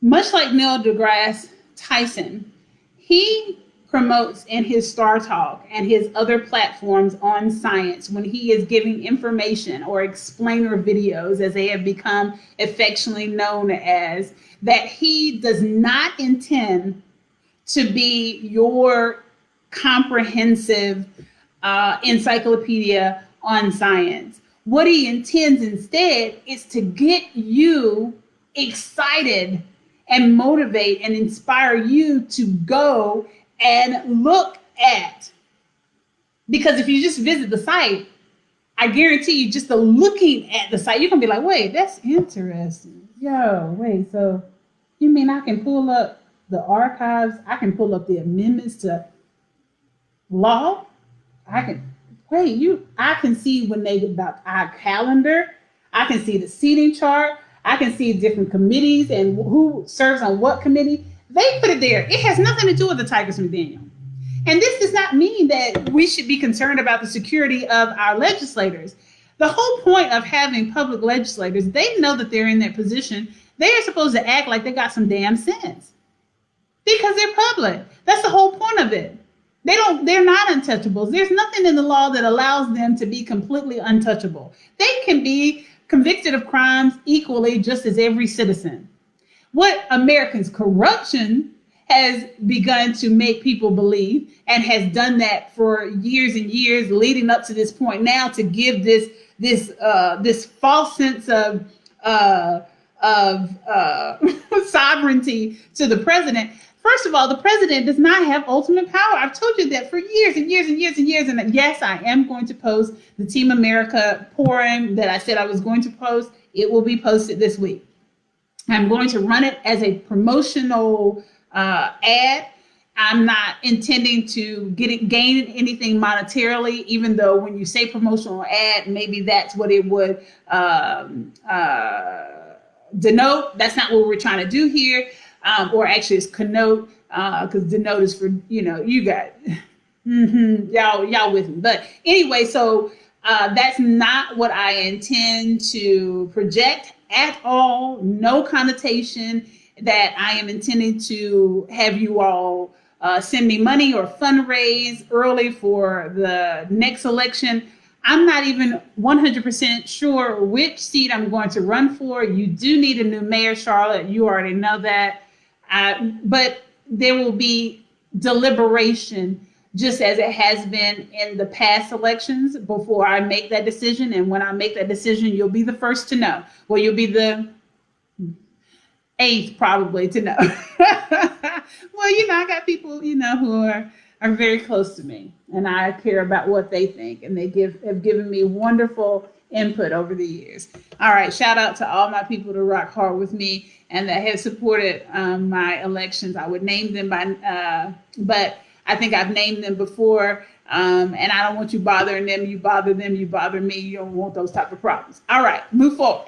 much like Neil deGrasse Tyson, he promotes in his Star Talk and his other platforms on science when he is giving information or explainer videos, as they have become affectionately known as, that he does not intend to be your comprehensive encyclopedia on science. What he intends instead is to get you excited and motivate and inspire you to go and look at. Because if you just visit the site, I guarantee you, just the looking at the site, you're going to be like, wait, that's interesting. Yo, wait, so you mean I can pull up the archives? I can pull up the amendments to law? I can see when they about our calendar. I can see the seating chart. I can see different committees and who serves on what committee. They put it there. It has nothing to do with the Tigress McDaniel. And this does not mean that we should be concerned about the security of our legislators. The whole point of having public legislators, they know that they're in that position. They are supposed to act like they got some damn sense because they're public. That's the whole point of it. They're not untouchables. There's nothing in the law that allows them to be completely untouchable. They can be convicted of crimes equally just as every citizen. What Americans' corruption has begun to make people believe, and has done that for years and years leading up to this point now, to give this false sense of sovereignty to the president. First of all, the president does not have ultimate power. I've told you that for years and years and years and years. And yes, I am going to post the Team America poem that I said I was going to post. It will be posted this week. I'm going to run it as a promotional ad. I'm not intending to gain anything monetarily, even though when you say promotional ad, maybe that's what it would denote. That's not what we're trying to do here. Or actually it's connote, because denote is for, you got y'all with me. But anyway, so that's not what I intend to project at all. No connotation that I am intending to have you all send me money or fundraise early for the next election. I'm not even 100% sure which seat I'm going to run for. You do need a new mayor, Charlotte. You already know that. But there will be deliberation, just as it has been in the past elections, before I make that decision. And when I make that decision, you'll be the first to know. Well, you'll be the 8th probably to know. Well, I got people, who are very close to me, and I care about what they think, and they have given me wonderful input over the years. All right, shout out to all my people to rock hard with me and that have supported my elections. I would name them but I think I've named them before, and I don't want you bothering them. You bother them, you bother me. You don't want those type of problems. All right, move forward.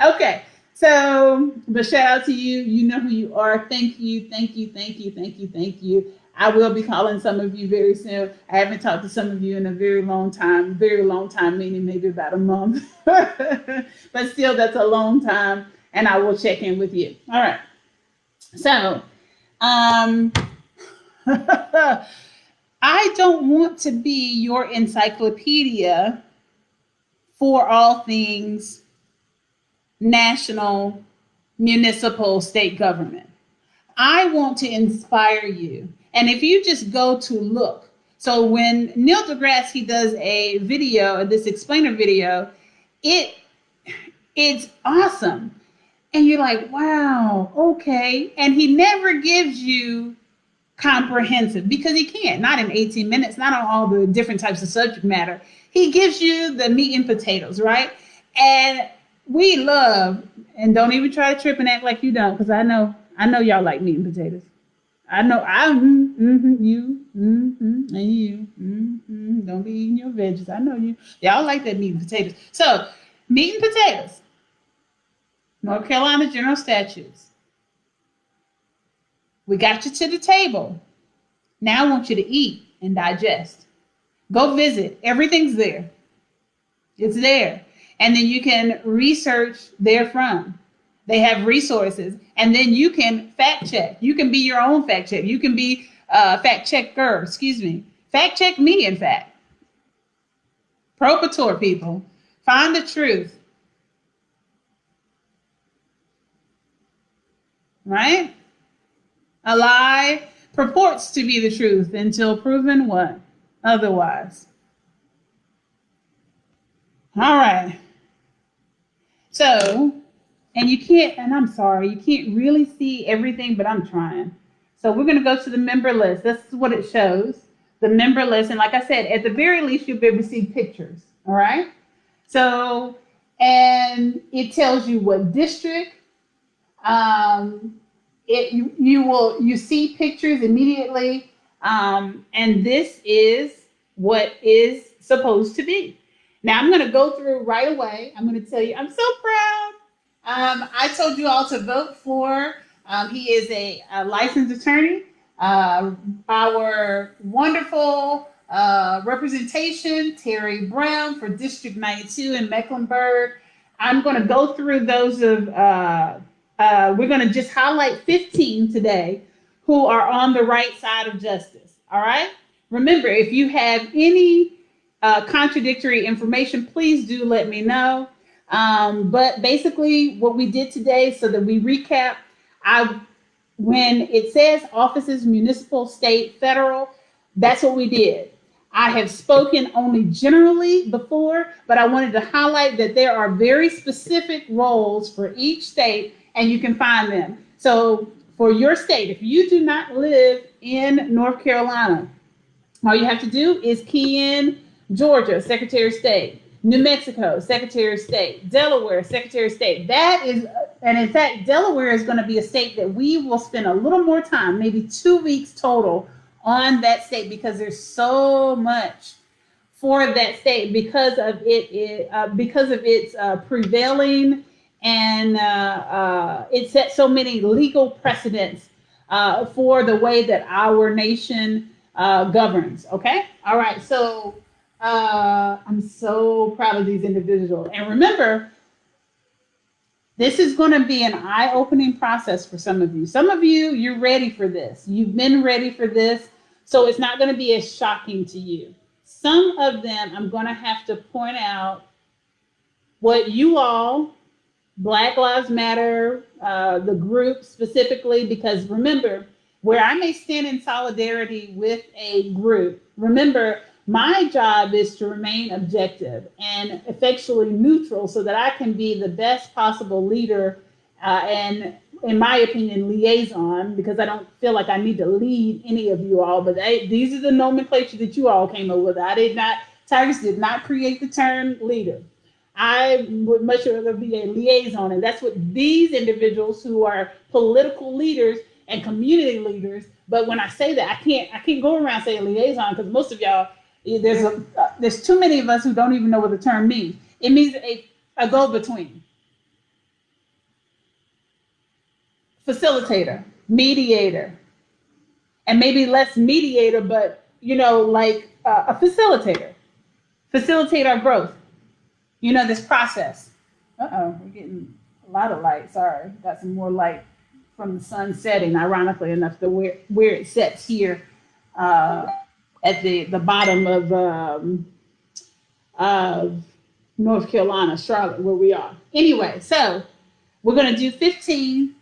Okay, so, but shout out to you. You know who you are. Thank you, thank you, thank you, thank you, thank you. I will be calling some of you very soon. I haven't talked to some of you in a very long time, meaning maybe about a month. But still, that's a long time, and I will check in with you. All right. So, I don't want to be your encyclopedia for all things national, municipal, state government. I want to inspire you. And if you just go to look, so when Neil deGrasse, he does a video, this explainer video, it's awesome. And you're like, wow, okay. And he never gives you comprehensive, because he can't, not in 18 minutes, not on all the different types of subject matter. He gives you the meat and potatoes, right? And we love, and don't even try to trip and act like you don't, because I know y'all like meat and potatoes. I know you, and you, don't be eating your veggies. I know you. Y'all like that meat and potatoes. So, meat and potatoes. North Carolina General Statutes. We got you to the table. Now I want you to eat and digest. Go visit. Everything's there. It's there. and then you can research therefrom. They have resources, and then you can fact check. You can be your own fact check. You can be fact checker, excuse me. Fact check me, in fact. Probator, people. Find the truth. Right? A lie purports to be the truth until proven what? Otherwise. All right. So, and you can't, and I'm sorry, you can't really see everything, but I'm trying. So we're going to go to the member list. This is what it shows, the member list. And like I said, at the very least, you'll be able to see pictures. All right. So, and it tells you what district. You see pictures immediately. And this is what is supposed to be. Now I'm going to go through right away. I'm going to tell you, I'm so proud. I told you all to vote for. He is a licensed attorney. Our wonderful representation, Terry Brown for District 92 in Mecklenburg. I'm going to go through those of, we're going to just highlight 15 today who are on the right side of justice. All right. Remember, if you have any contradictory information, please do let me know. But basically what we did today, so that we recap, when it says offices, municipal, state, federal, that's what we did. I have spoken only generally before, but I wanted to highlight that there are very specific roles for each state, and you can find them. So for your state, if you do not live in North Carolina, all you have to do is key in Georgia, Secretary of State, New Mexico, Secretary of State, Delaware, Secretary of State. That is, and in fact, Delaware is going to be a state that we will spend a little more time, maybe 2 weeks total, on that state, because there's so much for that state because of its prevailing, and it set so many legal precedents for the way that our nation governs. Okay, all right. So I'm so proud of these individuals, and remember, this is going to be an eye-opening process for some of you. Some of you, you're ready for this. You've been ready for this, so it's not going to be as shocking to you. Some of them, I'm going to have to point out what you all, Black Lives Matter, the group specifically, because remember, where I may stand in solidarity with a group, remember, my job is to remain objective and effectually neutral so that I can be the best possible leader and, in my opinion, liaison, because I don't feel like I need to lead any of you all. But these are the nomenclature that you all came up with. Tigress did not create the term leader. I would much rather be a liaison. And that's what these individuals who are political leaders and community leaders. But when I say that, I can't go around saying liaison, because most of y'all, there's too many of us who don't even know what the term means. It means a go-between, facilitator, mediator, and maybe less mediator, but like a facilitator. Facilitate our growth. This process. We're getting a lot of light. Sorry, got some more light from the sun setting. Ironically enough, where it sets here. At the bottom of North Carolina, Charlotte, where we are. Anyway, so we're going to do 15,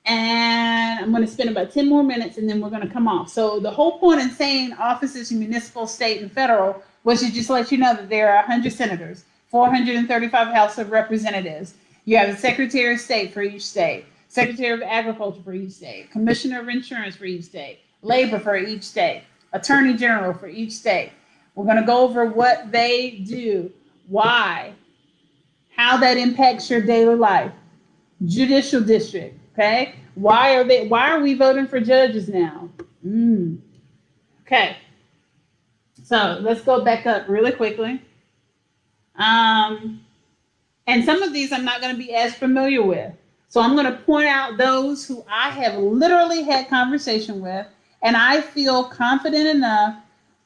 and I'm going to spend about 10 more minutes, and then we're going to come off. So the whole point in saying offices in municipal, state, and federal was to just let you know that there are 100 senators, 435 House of Representatives. You have the Secretary of State for each state, Secretary of Agriculture for each state, Commissioner of Insurance for each state, Labor for each state, Attorney General for each state. We're going to go over what they do, why, how that impacts your daily life. Judicial district, okay? Why are we voting for judges now? Okay. So let's go back up really quickly. And some of these I'm not going to be as familiar with. So I'm going to point out those who I have literally had conversation with, and I feel confident enough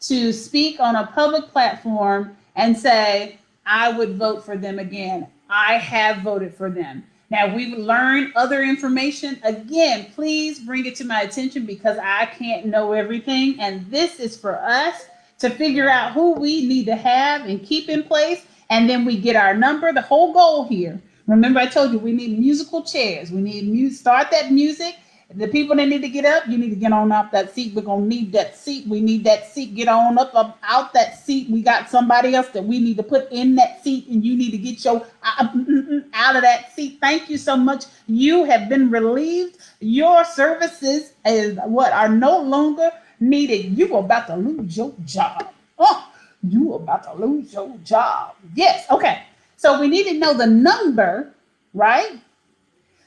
to speak on a public platform and say, I would vote for them again. I have voted for them. Now, we've learned other information. Again, please bring it to my attention because I can't know everything. And this is for us to figure out who we need to have and keep in place. And then we get our number. The whole goal here. Remember, I told you we need musical chairs. We need start that music. The people that need to get up, you need to get on off that seat. We're going to need that seat. We need that seat. Get on up out that seat. We got somebody else that we need to put in that seat, and you need to get your out of that seat. Thank you so much. You have been relieved. Your services are no longer needed. You are about to lose your job. Oh, you are about to lose your job. Yes. Okay. So we need to know the number, right?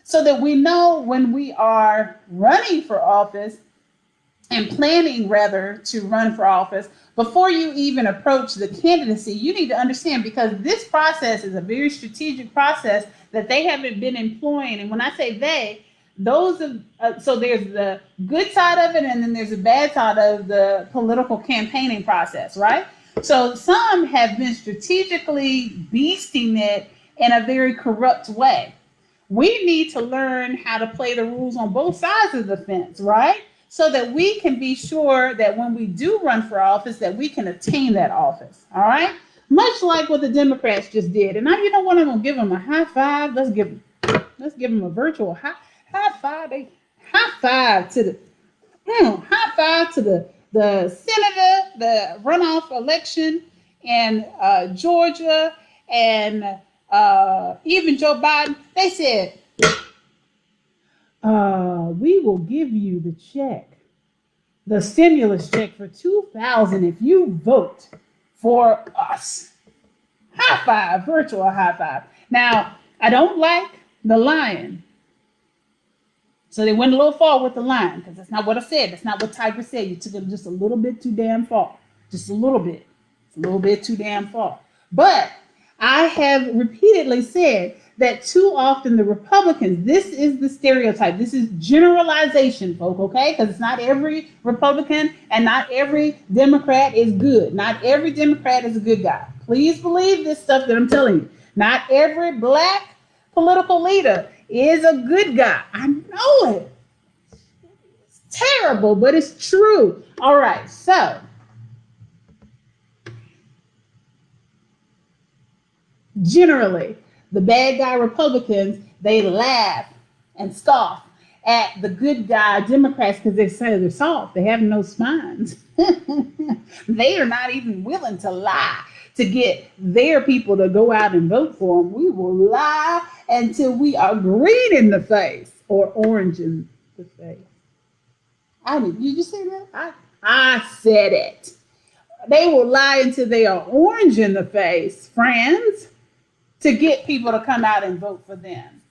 So that we know when we are running for office and planning rather to run for office, before you even approach the candidacy, you need to understand because this process is a very strategic process that they haven't been employing. And when I say they, so there's the good side of it and then there's the bad side of the political campaigning process, right? So some have been strategically beasting it in a very corrupt way. We need to learn how to play the rules on both sides of the fence, right? So that we can be sure that when we do run for office, that we can attain that office, all right? Much like what the Democrats just did. And now, you know what? I'm going to give them a high five. Let's give them a virtual high five. High five to the senator, the runoff election in Georgia, and even Joe Biden. They said, we will give you the check, the stimulus check for $2,000 if you vote for us. High five, virtual high five. Now, I don't like the lion. So they went a little far with the lion because that's not what I said. That's not what Tigress said. You took it just a little bit too damn far. Just a little bit. It's a little bit too damn far. But I have repeatedly said that too often the Republicans, this is the stereotype. This is generalization, folk, okay? Because it's not every Republican and not every Democrat is good. Not every Democrat is a good guy. Please believe this stuff that I'm telling you. Not every black political leader is a good guy. I know it. It's terrible, but it's true. All right, so generally, the bad guy Republicans, they laugh and scoff at the good guy Democrats because they say they're soft. They have no spines. They are not even willing to lie to get their people to go out and vote for them. We will lie until we are green in the face or orange in the face. Did you say that? I said it. They will lie until they are orange in the face, friends, to get people to come out and vote for them.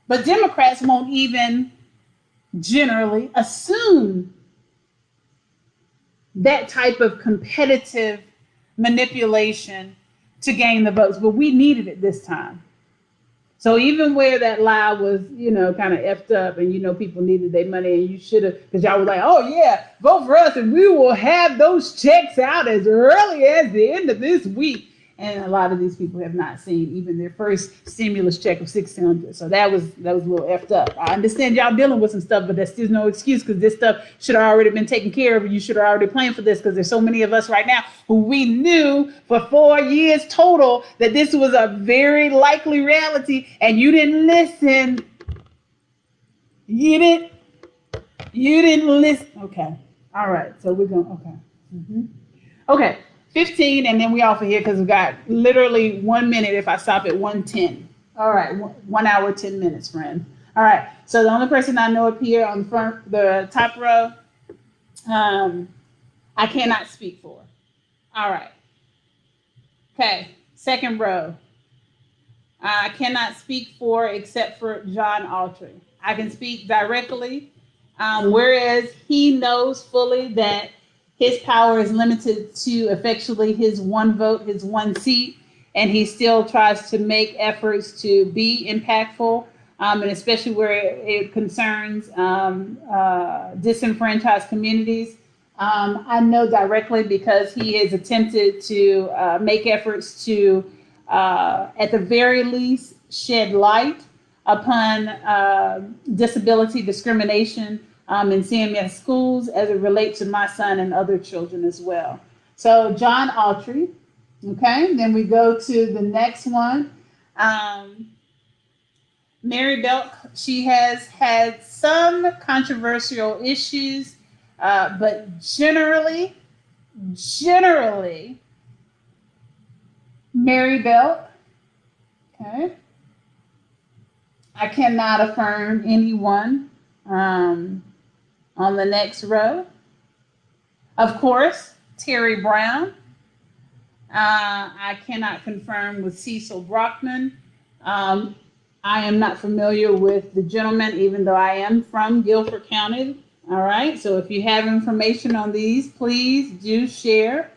But Democrats won't even generally assume that type of competitive manipulation to gain the votes. But we needed it this time. So even where that lie was, kind of effed up and, people needed their money and you should have, because y'all was like, oh yeah, vote for us and we will have those checks out as early as the end of this week. And a lot of these people have not seen even their first stimulus check of $600. So that was a little effed up. I understand y'all dealing with some stuff, but that's still no excuse because this stuff should have already been taken care of. And you should have already planned for this because there's so many of us right now who we knew for 4 years total that this was a very likely reality and you didn't listen. You didn't listen. Okay. All right. So we're going, okay. Okay. 15, and then we off of here because we got literally 1 minute if I stop at 1:10. All right, 1 hour, 10 minutes, friend. All right, so the only person I know up here on the top row, I cannot speak for. All right. Okay, second row. I cannot speak for except for John Autry. I can speak directly, whereas he knows fully that his power is limited to effectually his one vote, his one seat, and he still tries to make efforts to be impactful, and especially where it concerns disenfranchised communities. I know directly because he has attempted to make efforts to, at the very least, shed light upon disability discrimination in CMS schools as it relates to my son and other children as well. So John Autry, okay, then we go to the next one. Mary Belk, she has had some controversial issues, but generally, Mary Belk, okay, I cannot affirm anyone on the next row. Of course, Terry Brown. I cannot confirm with Cecil Brockman. I am not familiar with the gentleman, even though I am from Guilford County. All right. So if you have information on these, please do share.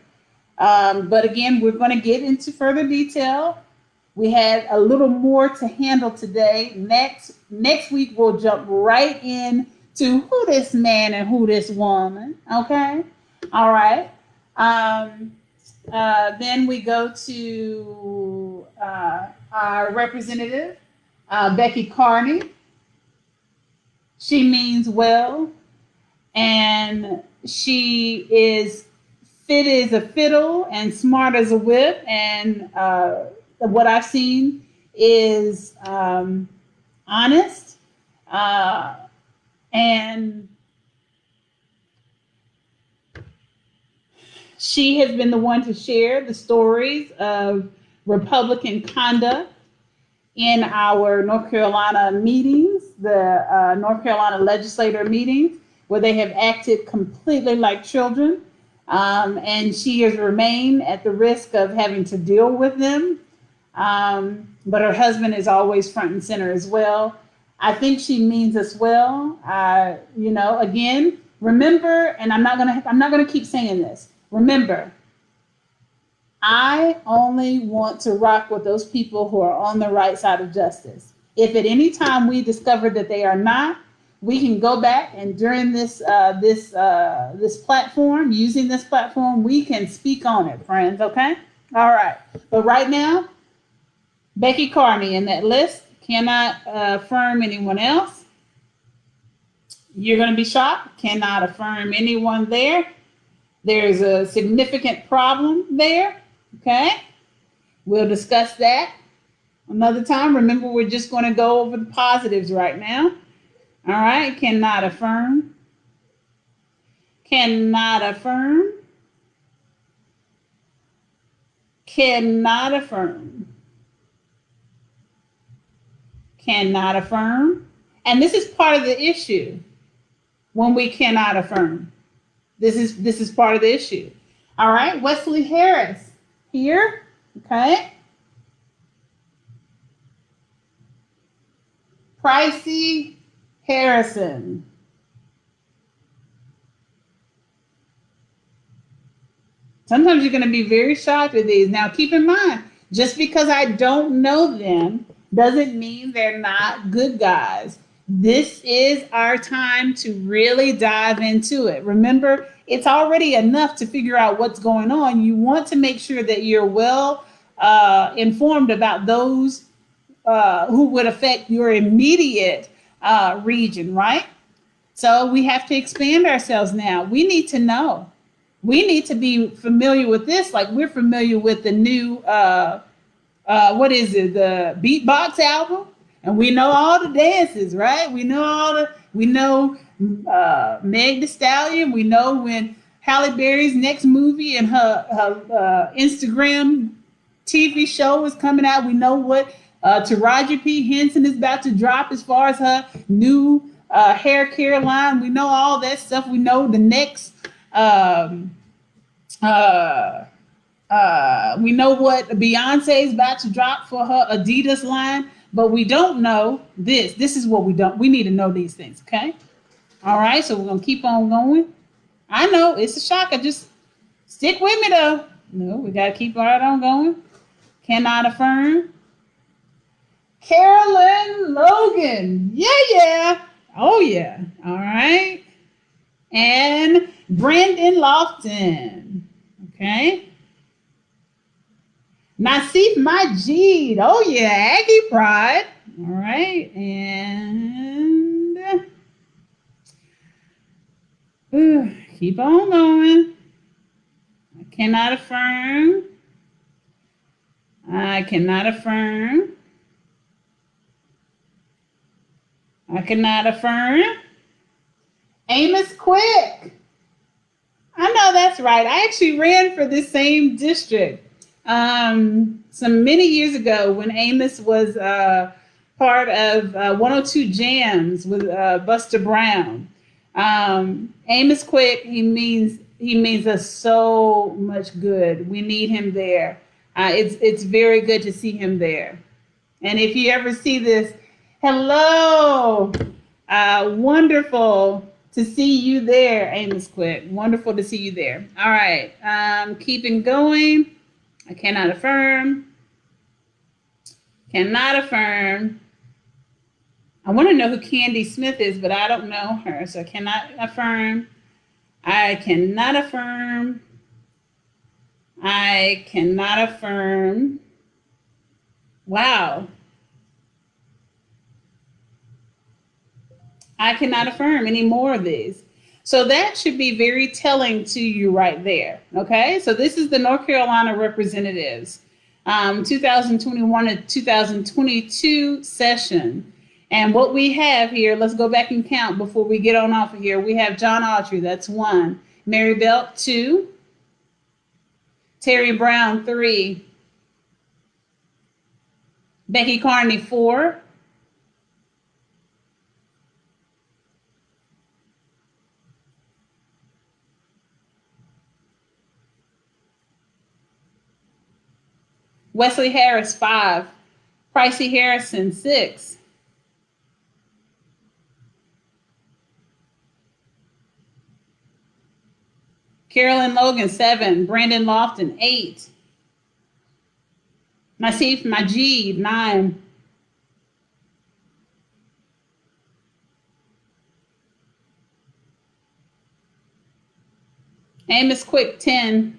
But again, we're going to get into further detail. We had a little more to handle today. Next week, we'll jump right in to who this man and who this woman. Okay. All right. Then we go to our representative, Becky Carney. She means well, and she is fit as a fiddle and smart as a whip. And what I've seen is honest, and she has been the one to share the stories of Republican conduct in our North Carolina meetings, the North Carolina legislator meetings, where they have acted completely like children. And she has remained at the risk of having to deal with them. But her husband is always front and center as well. I think she means us well. Again, remember, and I'm not gonna keep saying this. Remember, I only want to rock with those people who are on the right side of justice. If at any time we discover that they are not, we can go back and during this platform, using this platform, we can speak on it, friends. Okay, all right. But right now, Becky Carney in that list. Cannot affirm anyone else. You're going to be shocked. Cannot affirm anyone there. There's a significant problem there. Okay, we'll discuss that another time. Remember, we're just going to go over the positives right now. All right, cannot affirm. Cannot affirm. Cannot affirm. Cannot affirm. And this is part of the issue when we cannot affirm. This is part of the issue. All right, Wesley Harris here. Okay. Pricey Harrison. Sometimes you're going to be very shocked with these. Now, keep in mind, just because I don't know them doesn't mean they're not good guys. This is our time to really dive into it. Remember, it's already enough to figure out what's going on. You want to make sure that you're well informed about those who would affect your immediate region, right? So we have to expand ourselves now. We need to know. We need to be familiar with this, like we're familiar with the new, what is it, the Beatbox album? And we know all the dances, right? We know Meg Thee Stallion. We know when Halle Berry's next movie and her Instagram TV show is coming out. We know what Taraji P. Henson is about to drop as far as her new hair care line. We know all that stuff. We know the next, we know what Beyonce is about to drop for her Adidas line. But we don't know this. This is what we don't. We need to know these things, okay? All right, so we're going to keep on going. I know, it's a shocker. Just stick with me, though. No, we got to keep right on going. Cannot affirm. Carolyn Logan. Yeah. Oh, yeah. All right. And Brandon Lofton. Okay. Nasif Majid. Oh, yeah. Aggie Pride. All right. And keep on going. I cannot affirm. I cannot affirm. I cannot affirm. Amos Quick. I know that's right. I actually ran for this same district some many years ago when Amos was part of 102 Jams with Buster Brown. Amos Quick, he means us so much good. We need him there. It's very good to see him there. And if you ever see this, hello, wonderful to see you there, Amos Quick. Wonderful to see you there. All right, keeping going. I cannot affirm. Cannot affirm. I want to know who Candy Smith is, but I don't know her, so I cannot affirm. I cannot affirm. I cannot affirm. Wow. I cannot affirm any more of these. So that should be very telling to you right there. Okay, so this is the North Carolina representatives, 2021 to 2022 session. And what we have here, let's go back and count before we get on off of here. We have John Autry, that's 1. Mary Belt, 2. Terry Brown, 3. Becky Carney, 4. Wesley Harris, 5. Pricey Harrison, 6. Carolyn Logan, 7. Brandon Lofton, 8. Nasif Majid, 9. Amos Quick, 10.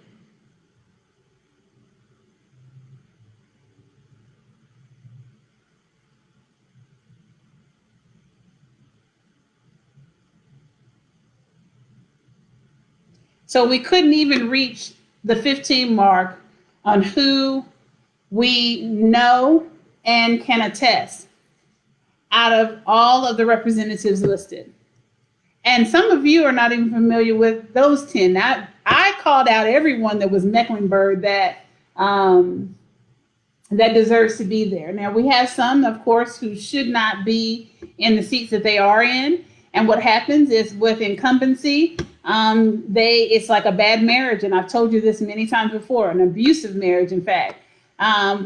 So we couldn't even reach the 15 mark on who we know and can attest out of all of the representatives listed. And some of you are not even familiar with those 10. Now, I called out everyone that was Mecklenburg that deserves to be there. Now, we have some, of course, who should not be in the seats that they are in. And what happens is with incumbency, it's like a bad marriage. And I've told you this many times before, an abusive marriage, in fact,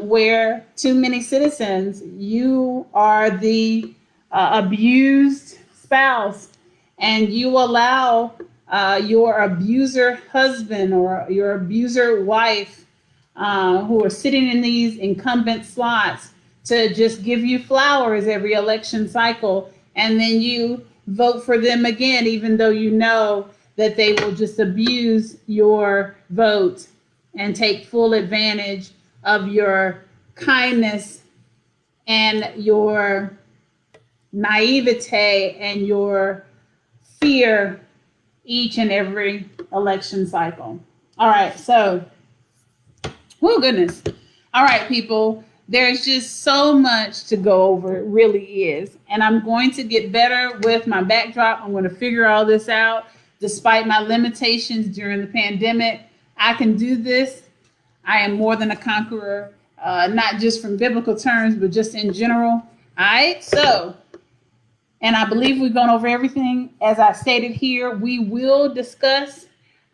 where too many citizens, you are the abused spouse and you allow your abuser husband or your abuser wife who are sitting in these incumbent slots to just give you flowers every election cycle. And then you vote for them again, even though you know that they will just abuse your vote and take full advantage of your kindness and your naivete and your fear each and every election cycle. All right, so, oh goodness. All right, people. There's just so much to go over. It really is. And I'm going to get better with my backdrop. I'm going to figure all this out. Despite my limitations during the pandemic, I can do this. I am more than a conqueror, not just from biblical terms, but just in general. All right. So, and I believe we've gone over everything. As I stated here, we will discuss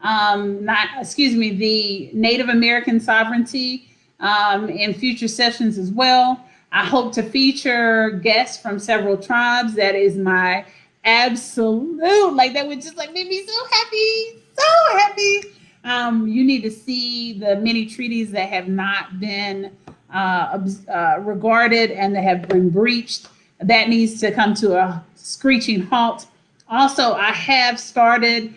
the Native American sovereignty in future sessions as well. I hope to feature guests from several tribes. That is my absolute, that would just make me so happy, so happy. You need to see the many treaties that have not been regarded and that have been breached. That needs to come to a screeching halt. Also, I have started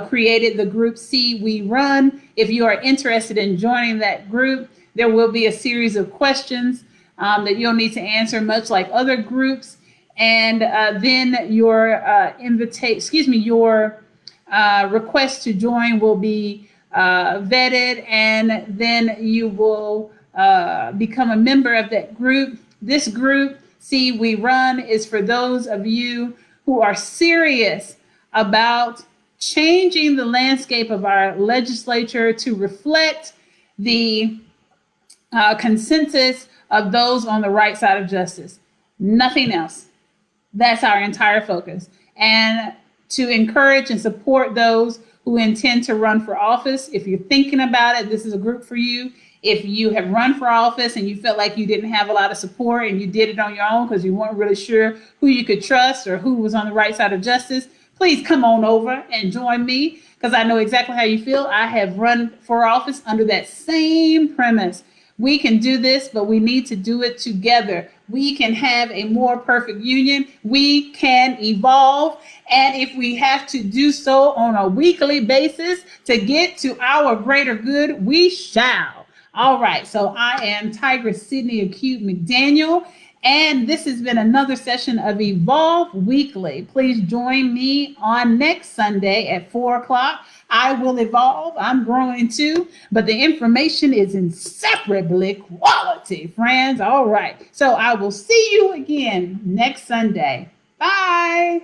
created the group See We Run. If you are interested in joining that group, there will be a series of questions that you'll need to answer, much like other groups. And then your request to join will be vetted, and then you will become a member of that group. This group, See We Run, is for those of you who are serious about changing the landscape of our legislature to reflect the consensus of those on the right side of justice. Nothing else. That's our entire focus. And to encourage and support those who intend to run for office. If you're thinking about it, this is a group for you. If you have run for office and you felt like you didn't have a lot of support and you did it on your own because you weren't really sure who you could trust or who was on the right side of justice, please come on over and join me, because I know exactly how you feel. I have run for office under that same premise. We can do this, but we need to do it together. We can have a more perfect union. We can evolve. And if we have to do so on a weekly basis to get to our greater good, we shall. All right. So I am Tigress Sydney Acute McDaniel, and this has been another session of Evolve Weekly. Please join me on next Sunday at 4 o'clock. I will evolve. I'm growing too, but the information is inseparably quality, friends. All right. So I will see you again next Sunday. Bye.